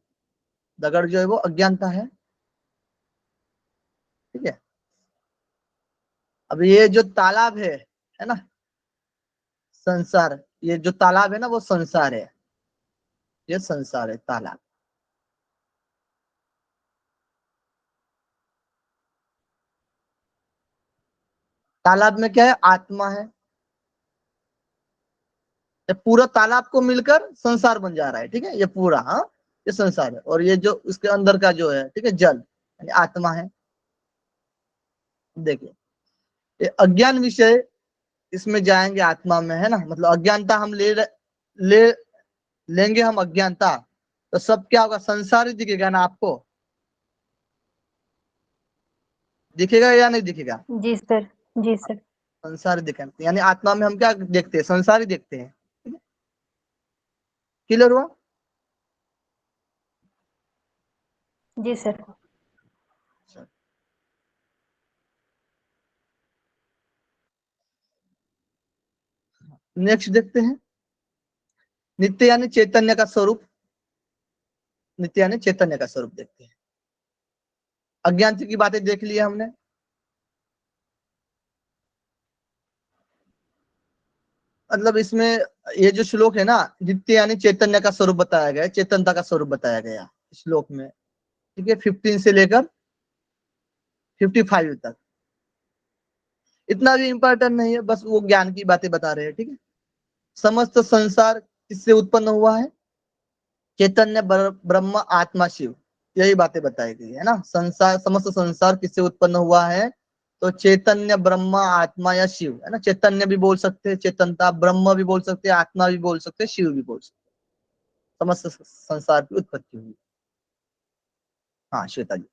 दगड़ जो है वो अज्ञानता है, ठीक है। अब ये जो तालाब है ना, संसार, ये जो तालाब है ना वो संसार है, ये संसार है, तालाब, तालाब में क्या है? आत्मा है। ये पूरा तालाब को मिलकर संसार बन जा रहा है, ठीक है, ये पूरा, हाँ, ये संसार है, और ये जो उसके अंदर का जो है, ठीक है, जल यानी आत्मा है। देखिए, ये अज्ञान विषय, इसमें जाएंगे आत्मा में, है ना, मतलब अज्ञानता हम ले लेंगे हम अज्ञानता, तो सब क्या होगा? संसार ही दिखेगा ना आपको, दिखेगा या नहीं दिखेगा? जी सर, जी सर। संसार ही दिखेगा, यानी आत्मा में हम क्या देखते हैं? संसार ही देखते हैं। क्लियर हुआ? जी सर। नेक्स्ट देखते हैं, नित्य यानी चैतन्य का स्वरूप। नित्य यानी चैतन्य का स्वरूप देखते हैं। अज्ञान की बातें देख ली हमने। मतलब इसमें ये जो श्लोक है ना, नित्य यानी चैतन्य का स्वरूप बताया गया है, चेतनता का स्वरूप बताया गया श्लोक में, ठीक है, 15 से लेकर 55 तक। इतना भी इंपॉर्टेंट नहीं है, बस वो ज्ञान की बातें बता रहे हैं, ठीक है। समस्त संसार किससे उत्पन्न हुआ है? चैतन्य ब्रह्म आत्मा शिव, यही बातें बताई गई है ना। संसार, समस्त संसार किससे उत्पन्न हुआ है? तो चैतन्य ब्रह्म आत्मा या शिव, है ना। चैतन्य भी बोल सकते हैं, चेतनता, ब्रह्म भी बोल सकते हैं, आत्मा भी बोल सकते हैं, शिव भी बोल सकते हैं। समस्त संसार की उत्पत्ति हुई। हाँ श्वेता जी,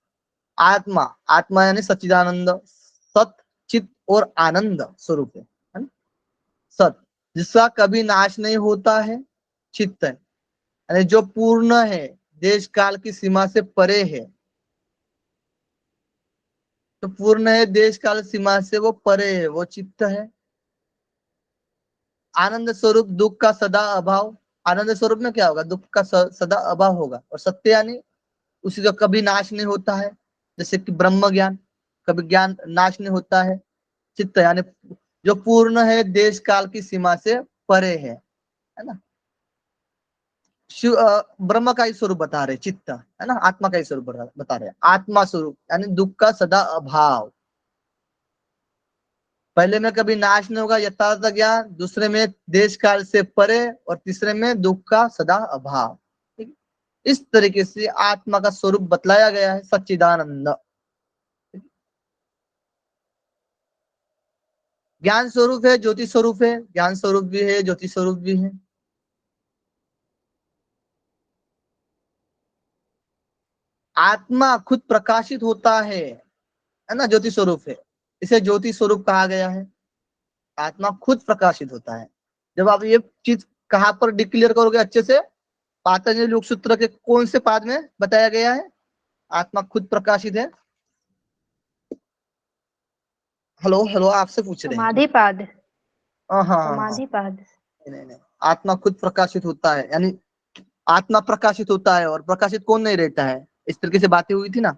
आत्मा, आत्मा यानी सच्चिदानंद, सत, चित और आनंद स्वरूप है ना। सत, जिसका कभी नाश नहीं होता है। चित्त है, यानी जो पूर्ण है, देश काल की सीमा से परे है, तो पूर्ण है, देश काल सीमा से वो परे है, वो चित्त है। आनंद स्वरूप, दुख का सदा अभाव। आनंद स्वरूप में क्या होगा? दुख का सदा अभाव होगा। और सत्य यानी उसी का कभी नाश नहीं होता है, जैसे कि ब्रह्म ज्ञान, कभी ज्ञान नाश नहीं होता है। चित्त यानी जो पूर्ण है, देश काल की सीमा से परे है ना। शिव ब्रह्म का ही स्वरूप बता रहे, चित्त, है ना, आत्मा का ही स्वरूप बता रहे। आत्मा स्वरूप यानी दुख का सदा अभाव, पहले में कभी नाश नहीं होगा, यथार्थ ज्ञान, दूसरे में देश काल से परे, और तीसरे में दुख का सदा अभाव। ठीक, इस तरीके से आत्मा का स्वरूप बतलाया गया है, सच्चिदानंद। ज्ञान स्वरूप है, ज्योति स्वरूप है, ज्ञान स्वरूप भी है, ज्योति स्वरूप भी है। आत्मा खुद प्रकाशित होता है ना, ज्योति स्वरूप है, इसे ज्योति स्वरूप कहा गया है। आत्मा खुद प्रकाशित होता है। जब आप ये चीज कहाँ पर डिक्लेयर करोगे अच्छे से? पातंजलि योग सूत्र के कौन से पाद में बताया गया है आत्मा खुद प्रकाशित है? हेलो हेलो, आपसे पूछ रहे हैं। समाधिपाद, हाँ हाँ हाँ, समाधिपाद। नहीं, आत्मा खुद प्रकाशित होता है, यानी आत्मा प्रकाशित होता है, और प्रकाशित कौन नहीं रहता है? इस तरीके से बातें हुई थी ना,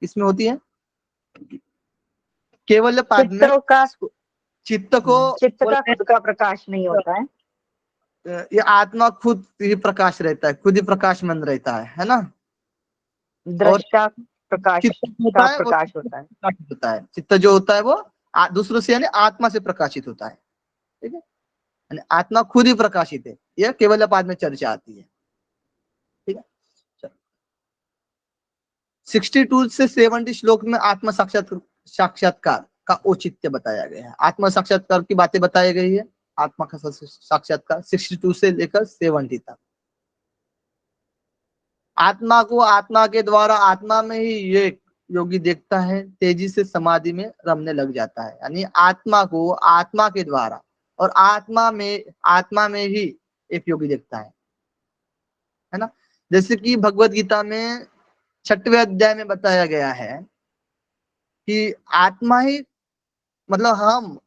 इसमें होती है केवल पाद में चित्त को, चित्त का खुद का प्रकाश नहीं होता है। ये आत्मा खुद ही प्रकाश रहता है, खुद ही प्रकाशमान रहता है ना। और दृष्टा प्रकाश चित्त का होता है, वो प्रकाश होता है। प्रकाशित होता है। चित्त जो होता है वो दूसरों से यानी आत्मा से प्रकाशित होता है, ठीक है। यानी आत्मा खुद ही प्रकाशित है, यह केवल पाद में चर्चा आती है, ठीक है। 62 से 70 श्लोक में आत्म साक्षात्कार का औचित्य बताया गया है। आत्म साक्षात्कार की बातें बताई गई है। आत्मा का साक्षात्कार 62 से लेकर 70 तक। आत्मा को आत्मा के द्वारा आत्मा में ही ये योगी देखता है, तेजी से समाधि में रमने लग जाता है। यानी आत्मा को आत्मा के द्वारा और आत्मा में ही एक योगी देखता है ना। जैसे कि भगवत गीता में 6वें अध्याय में बताया गया है कि आत्मा ही, मतलब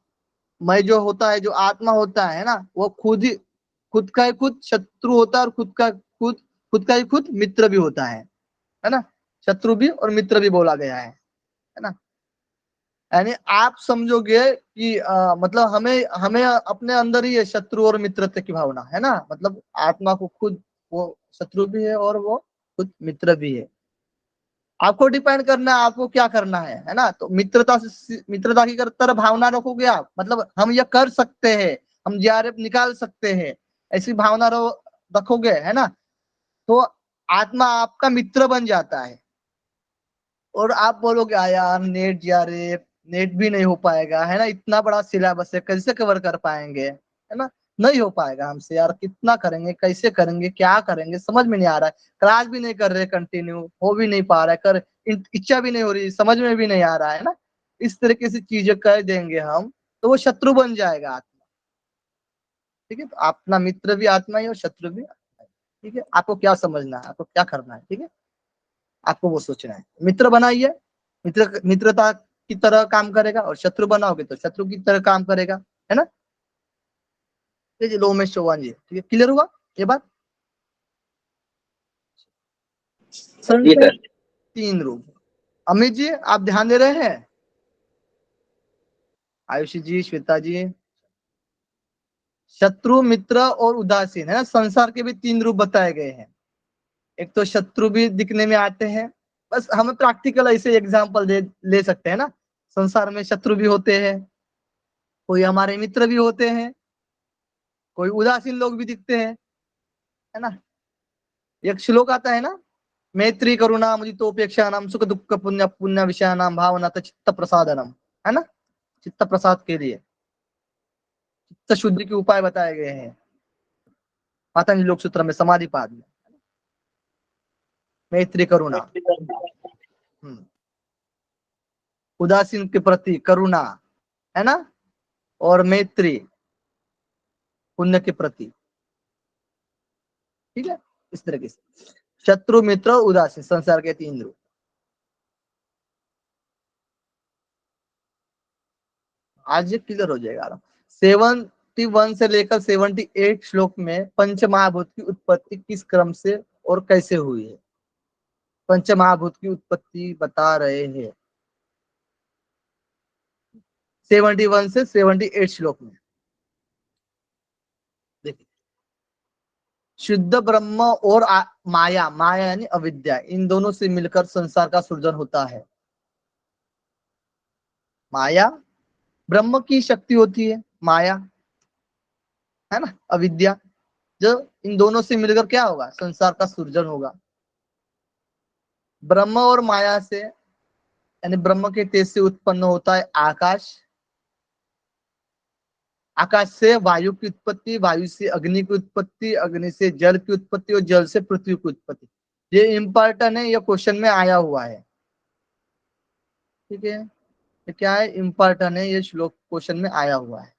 मैं जो होता है, जो आत्मा होता है ना, वो खुद का ही खुद शत्रु होता है, और खुद का ही खुद मित्र भी होता है ना। शत्रु भी और मित्र भी बोला गया है ना। यानी आप समझोगे कि मतलब हमें अपने अंदर ही है शत्रु और मित्रत्व की भावना, है ना। मतलब आत्मा को खुद वो शत्रु भी है और वो खुद मित्र भी है। आपको डिपेंड करना है आपको क्या करना है ना। तो मित्रता की तरह भावना रखोगे आप, मतलब हम ये कर सकते हैं, हम जीआरएफ निकाल सकते हैं, ऐसी भावना रखोगे, है ना, तो आत्मा आपका मित्र बन जाता है। और आप बोलोगे यार नेट जीआरएफ, नेट भी नहीं हो पाएगा, है ना, इतना बड़ा सिलेबस है, कैसे कवर कर पाएंगे, है ना, नहीं हो पाएगा हमसे यार, कितना करेंगे, कैसे करेंगे, क्या करेंगे, समझ में नहीं आ रहा है, क्लास भी नहीं कर रहे कंटिन्यू, हो भी नहीं पा रहा है, कर इच्छा भी नहीं हो रही, समझ में भी नहीं आ रहा है ना, इस तरीके से चीजें कर देंगे हम, तो वो शत्रु बन जाएगा आत्मा। ठीक है, तो अपना मित्र भी आत्मा ही और शत्रु भी आत्मा ही। ठीक है, आपको क्या समझना है, आपको क्या करना है, ठीक है, आपको वो सोचना है। मित्र बनाइए, मित्रता की तरह काम करेगा, और शत्रु बनाओगे तो शत्रु की तरह काम करेगा, है ना। लो में चौहान जी, ठीक है, क्लियर हुआ ये बात। संसार 3 रूप। अमित जी आप ध्यान दे रहे हैं? आयुषी जी, श्वेता जी, शत्रु, मित्र और उदासीन, है ना, संसार के भी 3 रूप बताए गए हैं। एक तो शत्रु भी दिखने में आते हैं, बस हमें प्रैक्टिकल ऐसे एग्जांपल ले सकते हैं ना। संसार में शत्रु भी होते हैं, कोई हमारे मित्र भी होते हैं, कोई उदासीन लोग भी दिखते हैं, है ना। एक श्लोक आता है ना, मैत्री करुणा मुदितोपेक्षानाम सुख दुख पुण्य पुण्य विषयानाम भावना चित्त प्रसादनम, है ना, चित्त प्रसाद के लिए चित्त शुद्धि के उपाय बताए गए हैं पतंजलि योग सूत्र में, समाधि पाद में। मैत्री करुणा, उदासीन के प्रति करुणा, है ना, और मैत्री पुण्य के प्रति। ठीक है, इस तरीके से शत्रु, मित्र, उदासीन, संसार के 3 रूप। आज ये क्लियर हो जाएगा। 71 से लेकर 78 श्लोक में पंच महाभूत की उत्पत्ति किस क्रम से और कैसे हुई है, पंच महाभूत की उत्पत्ति बता रहे हैं 71 से 78 श्लोक में। देखिए, शुद्ध ब्रह्म और माया, माया यानी अविद्या, इन दोनों से मिलकर संसार का सृजन होता है। माया ब्रह्म की शक्ति होती है, माया, है ना, अविद्या, जो इन दोनों से मिलकर क्या होगा, संसार का सृजन होगा। ब्रह्म और माया से यानी ब्रह्म के तेज से उत्पन्न होता है आकाश, आकाश से वायु की उत्पत्ति, वायु से अग्नि की उत्पत्ति, अग्नि से जल की उत्पत्ति और जल से पृथ्वी की उत्पत्ति। ये इम्पोर्टेंट है, ये क्वेश्चन में आया हुआ है। ठीक है, ये क्या है, इम्पोर्टेंट है, ये श्लोक क्वेश्चन में आया हुआ है।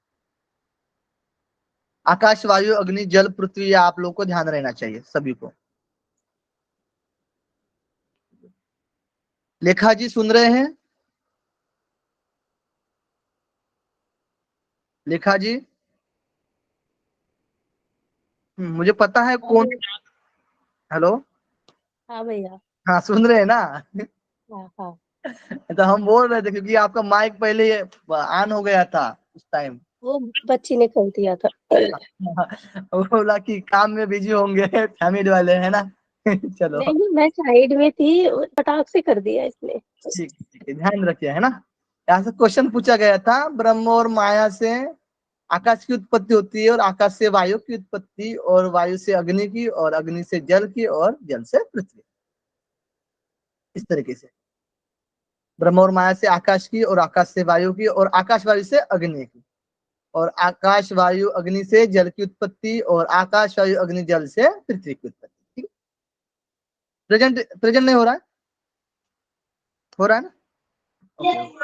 आकाश, वायु, अग्नि, जल, पृथ्वी, ये आप लोगों को ध्यान रहना चाहिए सभी को। लेखा जी सुन रहे हैं? लेखा जी, मुझे पता है कौन। हेलो, हाँ भैया। हाँ सुन रहे हैं ना? हाँ हाँ। तो हम बोल रहे थे क्योंकि आपका माइक पहले ऑन हो गया था उस टाइम। वो बच्ची ने खोल दिया था। वो बोला कि काम में बिजी होंगे फैमिली वाले, है ना। चलो नहीं, मैं साइड में थी, फटाक से कर दिया इसने। ठीक है, ध्यान रखिए, है ना। यहाँ से क्वेश्चन पूछा गया था, ब्रह्म और माया से आकाश की उत्पत्ति होती है, और आकाश से वायु की उत्पत्ति, और वायु से अग्नि की, और अग्नि से जल की, और जल से पृथ्वी। इस तरीके से ब्रह्म और माया से आकाश की, और आकाश से वायु की, और आकाश वायु से अग्नि की, और आकाश वायु अग्नि से जल की उत्पत्ति, और आकाश वायु अग्नि जल से पृथ्वी की उत्पत्ति। ठीक है, प्रेजेंट नहीं हो रहा है, हो रहा है ना।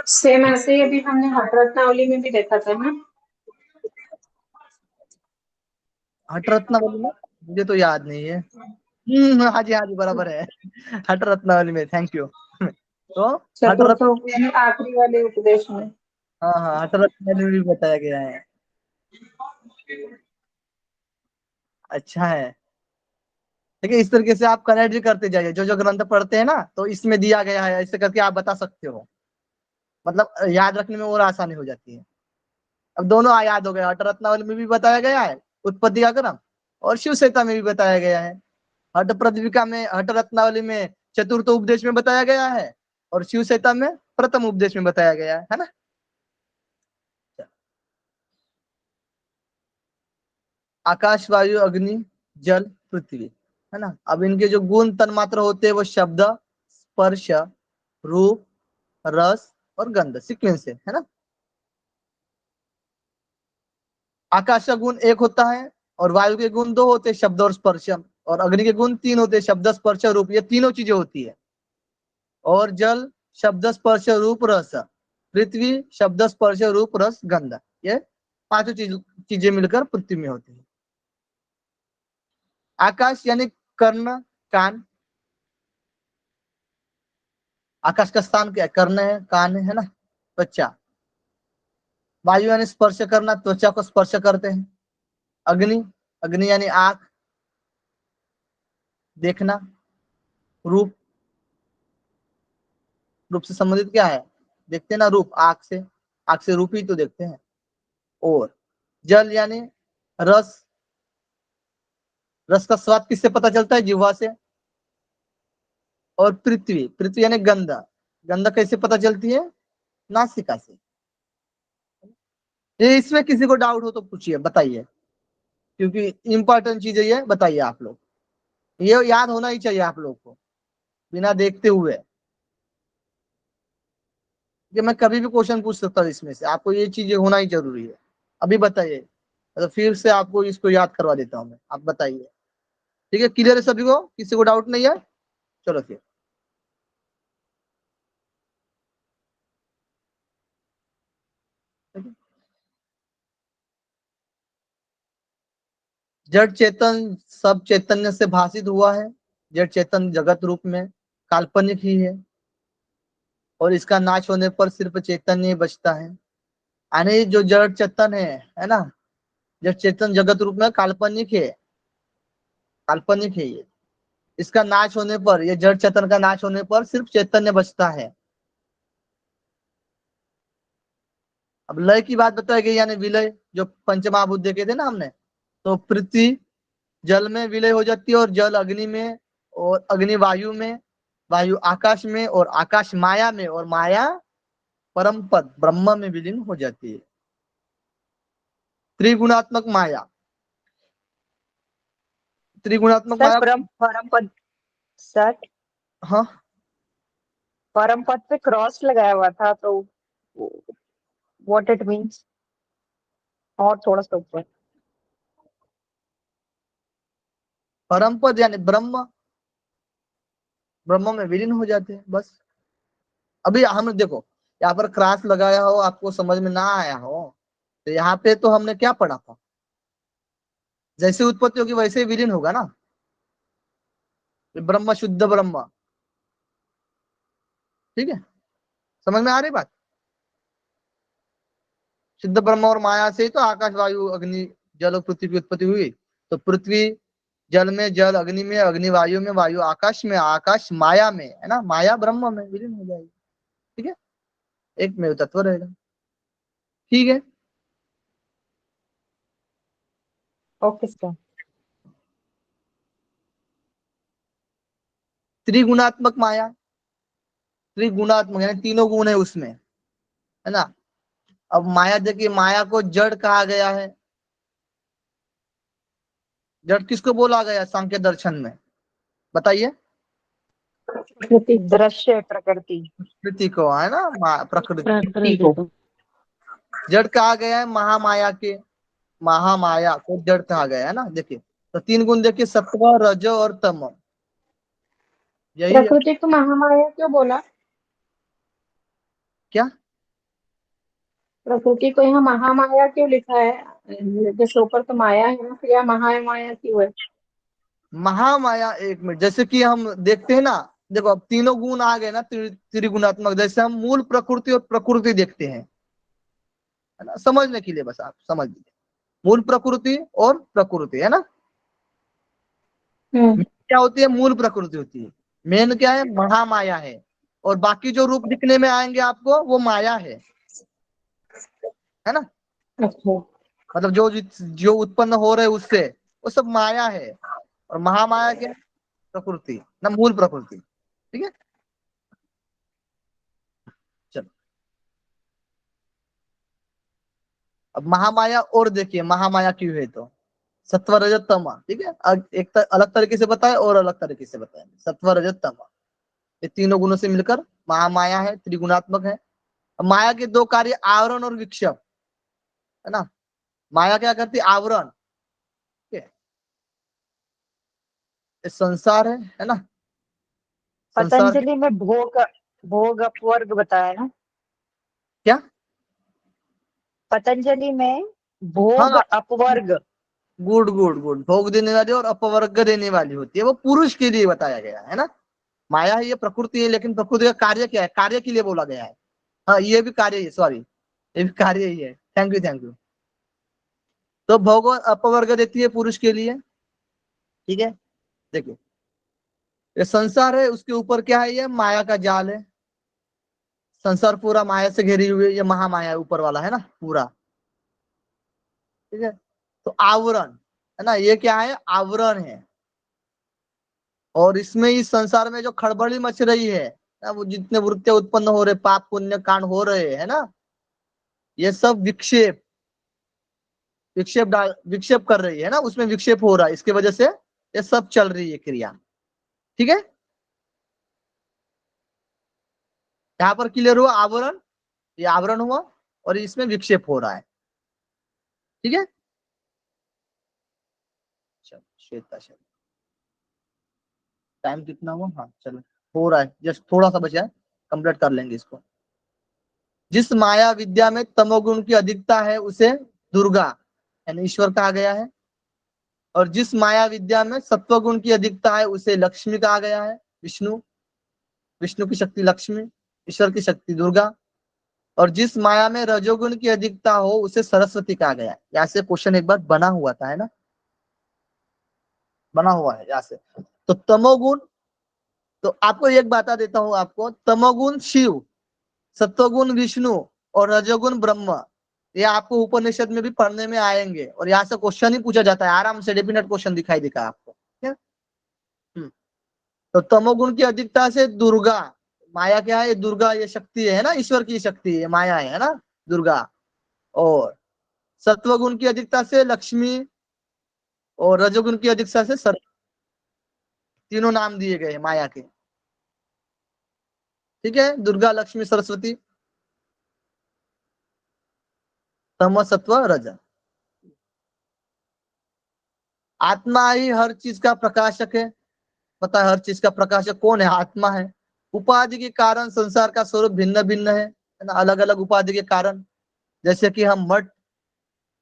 सेम ऐसे ही अभी हमने हट रत्नावली में भी देखा था ना। हट रत्नावली में मुझे तो याद नहीं है। हाँ जी बराबर है, हट रत्नावली में, थैंक यू। तो हट चतुर्थ आखिरी वाले उपदेश में। हाँ, हट रत्नावली में भी बताया गया है। अच्छा है, ठीक है, इस तरीके से आप कनेक्ट भी करते जाइए, जो जो ग्रंथ पढ़ते हैं ना, तो इसमें दिया गया है, ऐसे करके आप बता सकते हो, मतलब याद रखने में और आसानी हो जाती है। अब दोनों याद हो गया, हट रत्नावली में भी बताया गया है उत्पत्ति का क्रम, और शिव संहिता में भी बताया गया है। हट पृथ्वी का में, हट रत्नावली में चतुर्थ उपदेश में बताया गया है और शिव संहिता में प्रथम उपदेश में बताया गया है ना। आकाश, वायु, अग्नि, जल, पृथ्वी, है ना। अब इनके जो गुण तन्मात्र होते हैं वो शब्द, स्पर्श, रूप, रस और गंध सीक्वेंस है ना। आकाश का गुण 1 होता है और वायु के गुण 2 होते हैं, शब्द और स्पर्श, और अग्नि के गुण 3 होते हैं, शब्द, स्पर्श, रूप, ये तीनों चीजें होती है। और जल शब्द, स्पर्श, रूप, रस, पृथ्वी शब्द, स्पर्श, रूप, रस, गंध, ये पांचों चीजें मिलकर पृथ्वी में होती है। आकाश यानी कर्ण, कान, आकाश का स्थान क्या है? कर्ण है, कान है ना, त्वचा। वायु यानी स्पर्श करना, त्वचा को स्पर्श करते हैं। अग्नि, अग्नि यानी आंख, देखना। रूप, रूप से संबंधित क्या है? देखते हैं ना रूप, आंख से रूप ही तो देखते हैं। और जल यानी रस, रस का स्वाद किससे पता चलता है? जिह्वा से। और पृथ्वी, पृथ्वी यानी गंध, गंध कैसे पता चलती है? नासिका से। ये इसमें किसी को डाउट हो तो पूछिए, बताइए, क्योंकि इंपॉर्टेंट चीज है ये, बताइए आप लोग, ये याद होना ही चाहिए आप लोग को बिना देखते हुए, कि मैं कभी भी क्वेश्चन पूछ सकता हूँ इसमें से, आपको ये चीजें होना ही जरूरी है। अभी बताइए, तो फिर से आपको इसको याद करवा देता हूँ मैं, आप बताइए। ठीक है, क्लियर है सभी को? किसी को डाउट नहीं है? चलो फिर। जड़ चेतन सब चैतन्य से भाषित हुआ है। जड़ चेतन जगत रूप में काल्पनिक ही है और इसका नाश होने पर सिर्फ चैतन्य ही बचता है। यानी जो जड़ चेतन है ना, जड़ चेतन जगत रूप में काल्पनिक है, काल्पनिक है ये। इसका नाश होने पर, ये जड़ चेतन का नाश होने पर सिर्फ चैतन्य बचता है। अब लय की बात बताई गई, यानी विलय, जो पंचमहाभूत देखे थे ना हमने, तो पृथ्वी जल में विलय हो जाती है और जल अग्नि में, और अग्नि वायु में, वायु आकाश में, और आकाश माया में, और माया परम पद ब्रह्म में विलीन हो जाती है। त्रिगुणात्मक माया, त्रिगुणात्मक सर माया। परम पद, सर हाँ, परम पद पे क्रॉस लगाया हुआ था, तो व्हाट इट मीन्स? और थोड़ा सा ऊपर। परम पद यानी ब्रह्म, ब्रह्म में विलीन हो जाते हैं बस। अभी हम देखो, यहाँ पर क्रॉस लगाया हो, आपको समझ में ना आया हो, तो यहाँ पे तो हमने क्या पढ़ा था? जैसे उत्पत्ति होगी वैसे ही विलीन होगा ना, ब्रह्म शुद्ध ब्रह्म। ठीक है, समझ में आ रही बात? शुद्ध ब्रह्म और माया से ही तो आकाश, वायु, अग्नि, जल और पृथ्वी की उत्पत्ति हुई। तो पृथ्वी जल में, जल अग्नि में, अग्नि वायु में, वायु आकाश में, आकाश माया में, है ना, माया ब्रह्म में विलीन हो जाएगी। ठीक है, एक में तत्व रहेगा। ठीक है, ओके सर। त्रिगुणात्मक माया, त्रिगुणात्मक यानी तीनों गुण है उसमें, है ना। अब माया, देखिए, माया को जड़ कहा गया है। जड़ किसको बोला गया सांख्य दर्शन में? बताइए। दृश्य प्रकृति। प्रकृति को, है ना, प्रकृति प्रकृति को। को। जड़ कहा गया है महामाया के, महामाया को जड़ कहा गया है ना। देखिए, तो 3 गुण देखिए, सत्व, रज और तम, यही है। प्रकृति को महामाया क्यों बोला? क्या? प्रकृति को यहाँ महामाया क्यों लिखा है? जैसे ऊपर तो माया है ना, फिर यहाँ महामाया क्यों है? महामाया, एक मिनट, जैसे कि हम देखते हैं ना, देखो अब तीनों गुण आ गए ना, त्रिगुणात्मक। जैसे हम मूल प्रकृति और प्रकृति देखते हैं, है ना, समझने के लिए बस आप समझ लीजिए, मूल प्रकृति और प्रकृति, है ना। क्या होती है? मूल प्रकृति होती है। मेन क्या है? महामाया है। और बाकी जो रूप दिखने में आएंगे आपको, वो माया है ना। अच्छा। मतलब जो उत्पन्न हो रहे उससे, वो सब माया है। और महामाया क्या? प्रकृति ना, मूल प्रकृति। ठीक है, चलो अब महामाया और देखिए महामाया क्यों है। तो सत्व रजत तम, ठीक है, एक अलग तरीके से बताए और अलग तरीके से बताए। सत्व रजत तम ये तीनों गुणों से मिलकर महामाया है, त्रिगुणात्मक है। माया के दो कार्य आवरण और विक्षेप है ना। माया क्या करती है, आवरण, ठीक है, ये संसार है ना। संसार पतंजलि में भोग भोग अपवर्ग बताया ना। क्या, पतंजलि में भोग हाँ, अपवर्ग। गुड गुड गुड, भोग देने वाली और अपवर्ग देने वाली होती है, वो पुरुष के लिए बताया गया है ना। माया है ये प्रकृति है, लेकिन प्रकृति का कार्य क्या है, कार्य के लिए बोला गया है। हाँ ये भी कार्य ही है, सॉरी ये भी कार्य ही है। Thank you thank you. तो भोग और अपवर्ग देती है पुरुष के लिए, ठीक है। देखिए ये संसार है, उसके ऊपर क्या है, ये माया का जाल है। संसार पूरा माया से घिरी हुई है, ये महामाया ऊपर वाला है ना पूरा, ठीक है। तो आवरण है ना, ये क्या है, आवरण है। और इसमें इस संसार में जो खड़बड़ी मच रही है ना, वो जितने वृत्तियां उत्पन्न हो रहे, पाप पुण्य कांड हो रहे हैं ना, ये सब विक्षेप विक्षेप कर रही है ना, उसमें विक्षेप हो रहा है, इसकी वजह से ये सब चल रही है क्रिया, ठीक है। यहाँ पर क्लियर हुआ, आवरण, ये आवरण हुआ और इसमें विक्षेप हो रहा है, ठीक है। चलो श्वेता चलो, टाइम कितना हुआ, हाँ चलो हो रहा है, जस्ट थोड़ा सा बचा है, कंप्लीट कर लेंगे इसको। जिस माया विद्या में तमोगुण की अधिकता है उसे दुर्गा यानी ईश्वर कहा गया है, और जिस माया विद्या में सत्वगुण की अधिकता है उसे लक्ष्मी कहा गया है, विष्णु, विष्णु की शक्ति लक्ष्मी, ईश्वर की शक्ति दुर्गा। और जिस माया में रजोगुण की अधिकता हो उसे सरस्वती कहा गया है। यहाँ से क्वेश्चन एक बार बना हुआ था, है ना, बना हुआ है यहाँ से। तो तमोगुण, तो आपको एक बता देता हूं आपको, तमोगुण शिव, सत्वगुण विष्णु और रजोगुण ब्रह्म, ये आपको उपनिषद में भी पढ़ने में आएंगे, और यहाँ से क्वेश्चन ही पूछा जाता है, आराम से डेफिनेट क्वेश्चन दिखाई देगा आपको, ठीक है। तो तमोगुण की अधिकता से दुर्गा, माया क्या है, दुर्गा ये शक्ति है ना, ईश्वर की शक्ति है, माया है ना दुर्गा। और सत्वगुण की अधिकता से लक्ष्मी, और रजोगुण की अधिकता से सर, तीनों नाम दिए गए माया के, ठीक है, दुर्गा लक्ष्मी सरस्वती, तम सत्व रज। आत्मा ही हर चीज का प्रकाशक है, पता है हर चीज का प्रकाशक कौन है, आत्मा है। उपाधि के कारण संसार का स्वरूप भिन्न भिन्न है ना, अलग अलग उपाधि के कारण। जैसे कि हम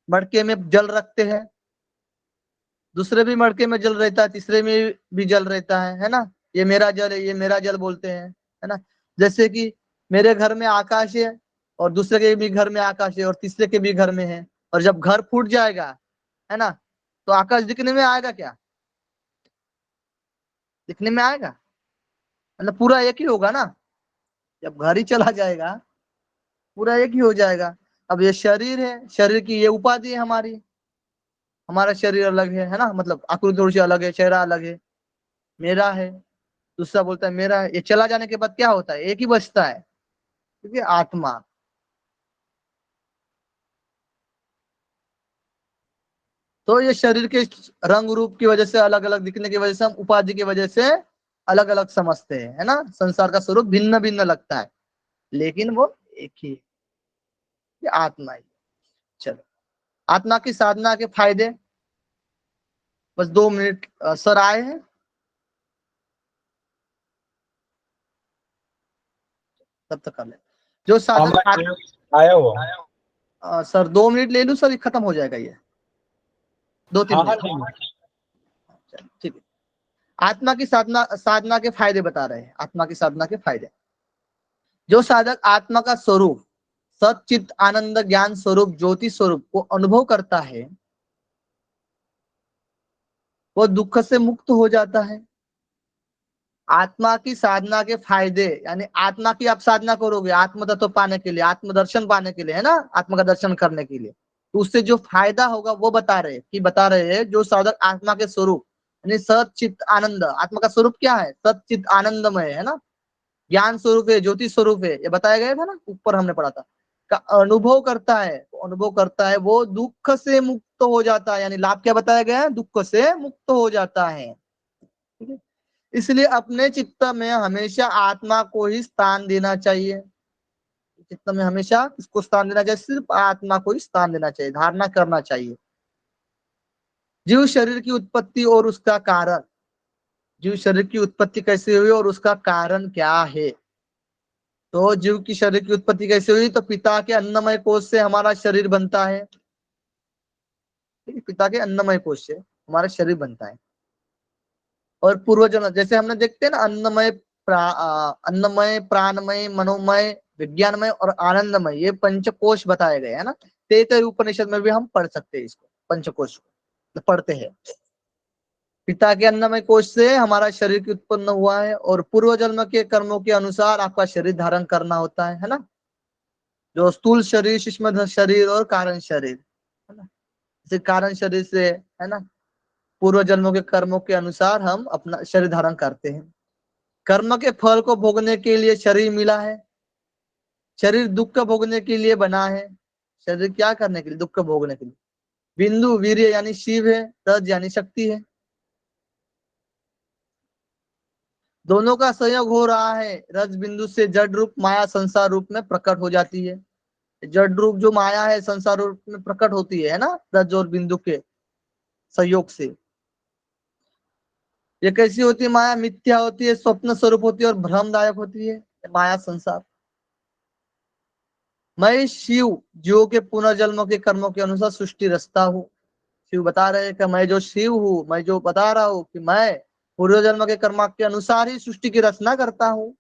मटके में जल रखते हैं, दूसरे भी मटके में जल रहता है, तीसरे में भी जल रहता है ना। ये मेरा जल है, ये मेरा जल बोलते हैं, है ना। जैसे कि मेरे घर में आकाश है, और दूसरे के भी घर में आकाश है, और तीसरे के भी घर में है, और जब घर फूट जाएगा, है ना, तो आकाश दिखने में आएगा क्या, दिखने में आएगा, मतलब पूरा एक ही होगा ना। जब घर ही चला जाएगा पूरा एक ही हो जाएगा। अब ये शरीर है, शरीर की ये उपाधि है हमारी, हमारा शरीर अलग है ना, मतलब आकृति थोड़ी सी अलग है, चेहरा अलग है, मेरा है, दूसरा बोलता है मेरा है। ये चला जाने के बाद क्या होता है, एक ही बचता है, क्योंकि आत्मा। तो ये शरीर के रंग रूप की वजह से, अलग अलग दिखने की वजह से, हम उपाधि की वजह से अलग अलग समझते हैं, है ना। संसार का स्वरूप भिन्न भिन्न लगता है, लेकिन वो एक ही है, ये आत्मा ही। चलो, आत्मा की साधना के फायदे, बस 2 मिनट सर आए हैं, तब तक कर ले। जो साधक आया हुआ सर 2 मिनट ले लूं सर, खत्म हो जाएगा ये, 2-3 हाँ मिनट, ठीक है। आत्मा की साधना, साधना के फायदे बता रहे हैं, आत्मा की साधना के फायदे। जो साधक आत्मा का स्वरूप सच्चित आनंद ज्ञान स्वरूप ज्योति स्वरूप को अनुभव करता है, वो दुख से मुक्त हो जाता है। आत्मा की साधना के फायदे, यानी आत्मा की आप साधना करोगे आत्म तत्व पाने के लिए, आत्मदर्शन पाने के लिए, है ना, आत्मा का दर्शन करने के लिए, तो उससे जो फायदा होगा वो बता रहे हैं, जो साधक आत्मा के स्वरूप यानी सचित आनंद। आत्मा का स्वरूप क्या है? सचित आनंदमय है ना, ज्ञान स्वरूप है, ज्योति स्वरूप है, ये बताया गया था ना, ऊपर हमने पढ़ा था। का अनुभव करता है, अनुभव करता है वो दुख से मुक्त हो जाता है, यानी लाभ क्या बताया गया है? दुख से मुक्त हो जाता है। ठीक है, इसलिए अपने चित्त में हमेशा आत्मा को ही स्थान देना चाहिए। चित्त में हमेशा किसको स्थान देना चाहिए? सिर्फ आत्मा को ही स्थान देना चाहिए, धारणा करना चाहिए। जीव शरीर की उत्पत्ति और उसका कारण, जीव शरीर की उत्पत्ति कैसे हुई और उसका कारण क्या है? तो जीव की शरीर की उत्पत्ति कैसे हुई? तो पिता के अन्नमय कोश से हमारा शरीर बनता है। पिता के अन्नमय कोश से हमारा शरीर बनता है। और पूर्वजन्म, जैसे हमने देखते हैं ना, अन्नमय, प्राणमय, मनोमय, विज्ञानमय और आनंदमय, ये पंचकोश बताए गए है ना। तैत्तिरीय उपनिषद में भी हम पढ़ सकते हैं इसको, पंचकोश को पढ़ते हैं। पिता के अन्नमय कोश से हमारा शरीर की उत्पन्न हुआ है, और पूर्व जन्म के कर्मों के अनुसार आपका शरीर धारण करना होता है ना। जो स्थूल शरीर, सूक्ष्म शरीर और कारण शरीर है ना। जैसे कारण शरीर से है ना, पूर्व जन्मों के कर्मों के अनुसार हम अपना शरीर धारण करते हैं। कर्म के फल को भोगने के लिए शरीर मिला है। शरीर दुख भोगने के लिए बना है। शरीर क्या करने के लिए? दुख भोगने के लिए। बिंदु वीर्य यानी शिव है, रज यानी शक्ति है। दोनों का संयोग हो रहा है। रज बिंदु से जड़ रूप माया संसार रूप में प्रकट हो जाती है। जड़ रूप जो माया है संसार रूप में प्रकट होती है ना, रज और बिंदु के संयोग से। ये कैसी होती है? माया मिथ्या होती है, स्वप्न स्वरूप होती है और भ्रमदायक होती है माया संसार। मैं शिव जीवों के पुनर्जन्म के कर्मों के अनुसार सृष्टि रचता हूँ। शिव बता रहे हैं कि मैं जो शिव हूँ, मैं जो बता रहा हूँ कि मैं पूर्व जन्म के कर्म के अनुसार ही सृष्टि की रचना करता हूँ।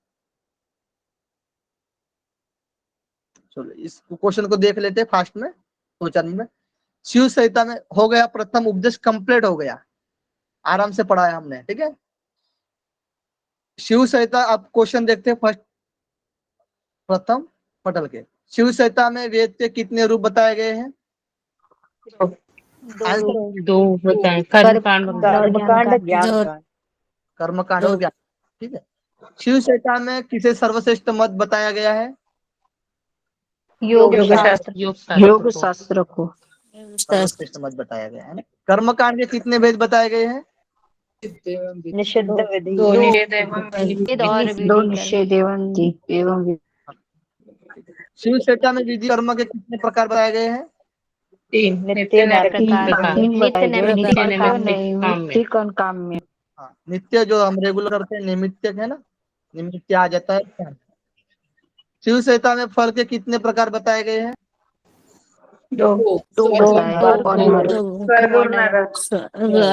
चलो इस क्वेश्चन को देख लेते हैं फास्ट में, 2-4 मिनट में। शिव संहिता में हो गया प्रथम उपदेश, कंप्लीट हो गया, आराम से पढ़ाया हमने। ठीक है, शिव संहिता। अब क्वेश्चन देखते हैं फर्स्ट, प्रथम पटल के। शिव संहिता में वेद के कितने रूप बताए गए हैं? आंसर दो बताएं, कर्मकांड और कर्मकांड, ज्ञान कांड। कर्मकांड और ज्ञान। ठीक है, शिव संहिता में किसे सर्वश्रेष्ठ मत बताया गया है? योग शास्त्र। योग शास्त्र को सर्वश्रेष्ठ मत बताया गया है ना। कर्मकांड के कितने भेद बताए गए हैं? निषिद्ध विधि, दो निषेध वेद और दो विधि निषेध एवं विधि। शिव संहिता में विधि कर्म के कितने प्रकार बताए गए हैं? तीन, नित्य प्रकार, नित्य नैमित्तिक और काम्य। हाँ, नित्य जो हम रेगुलर करते हैं, नैमित्तिक है ना, निमित्त आ जाता है। शिव संहिता में फल के कितने प्रकार बताए गए हैं? दो, स्वर्ग और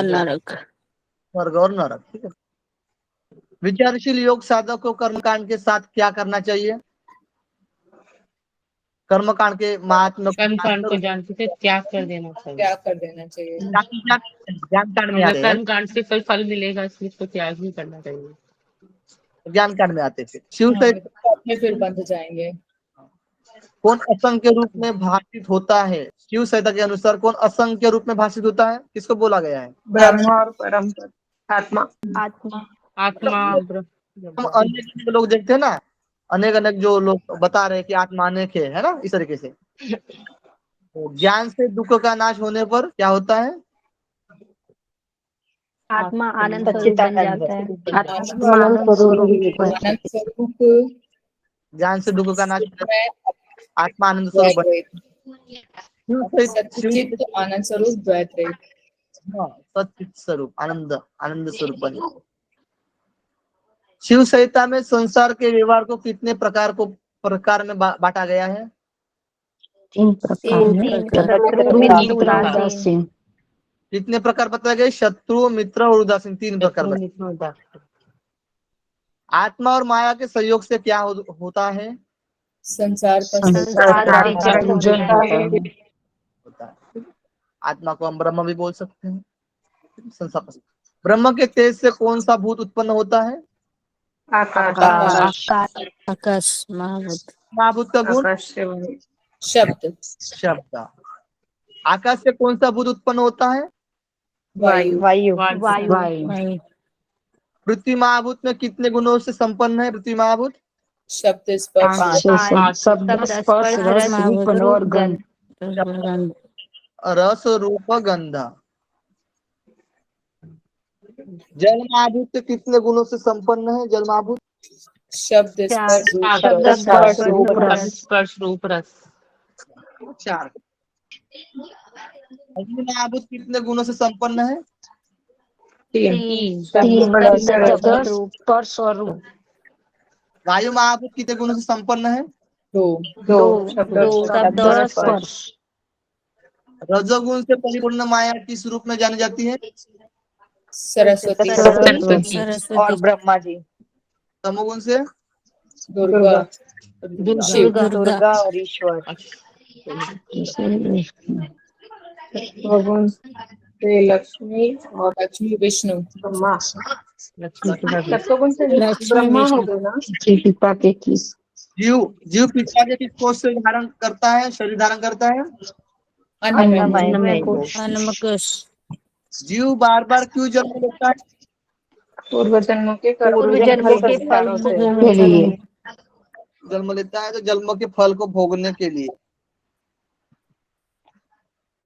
नरक। स्वर्ग और नरक। ठीक है, विचारशील योग साधक को कर्मकांड के साथ क्या करना चाहिए? कर्मकांड के महात्मा कर्मकांड को जानते थे, त्याग कर देना चाहिए। त्याग कर देना चाहिए। ज्ञान कांड में आते हैं, कर्मकांड से कोई फल मिलेगा इसलिए इसको त्याग ही करना चाहिए। ज्ञान कांड में आते थे। शिव संहिता में फिर बंध जाएंगे। कौन असंख्य रूप में भाषित होता है? शिव संहिता के अनुसार कौन असंख्य रूप में भाषित होता है? किसको बोला गया है? ब्रह्म और परम आत्मा। आत्मा। आत्मा हम अनेक लोग देखते हैं ना, अनेक अनेक जो लोग बता रहे हैं कि आत्मा अनेक है ना, इस तरीके से। तो ज्ञान से दुख का नाश होने पर क्या होता है? आत्मा आनंद स्वरूप बन जाता है। आत्मा आनंद स्वरूप। आनंद स्वरूप ज्ञान से दुख का नाश होने पर आत्मा आनंद स्वरूप बन। सच्चित आनंद स्वरूप द्वैत रहित। हाँ, सच्चित स्वरूप आनंद स्वरूप बने। शिव संहिता में संसार के व्यवहार को कितने प्रकार में बांटा गया है? 3 प्रकार। कितने प्रकार बताए गए? शत्रु, मित्र और उदासीन, 3 प्रकार बताए। आत्मा और माया के सहयोग से क्या होता है? संसार होता है। आत्मा को हम ब्रह्म भी बोल सकते हैं। संसार ब्रह्म के तेज से कौन सा भूत उत्पन्न होता है? आकाश महाभूत। महाभूत का गुण शब्द। आकाश से कौन सा भूत उत्पन्न होता है? वायु वायु वायु पृथ्वी महाभूत में कितने गुणों से संपन्न है पृथ्वी महाभूत? शब्द स्पर्श पांच शब्द स्पर्श रस रूपन और गंध। रस रूप गंधा। जल महाभूत से कितने गुणों से संपन्न है जल महाभूत? शब्द स्पर्श शब्द स्पर्श रूप रस। स्पर्श रूप रस। 4। अग्नि महाभूत कितने गुणों से संपन्न है? 3 शब्द स्पर्श और रूप। वायु महाभूत कितने गुणों से संपन्न है? 2 शब्द और स्पर्श। रजोगुण से परिपूर्ण माया किस रूप में जानी जाती है? सरस्वती और ब्रह्मा जी। तमोगुण से? दुर्गा शिव दुर्गा और ईश्वर। भगवान से लक्ष्मी और लक्ष्मी विष्णु ब्रह्मा। लक्ष्मी सप्तगुण से ब्रह्मा हो गए ना। जीव पिता के किस कोष से धारण करता है शरीर धारण करता है? अन्नमय जीव बार बार क्यों जन्म लेता है? पूर्व जन्मों के पूर्व जन्मों के फल जन्म लेता है तो जन्म के फल को भोगने के लिए।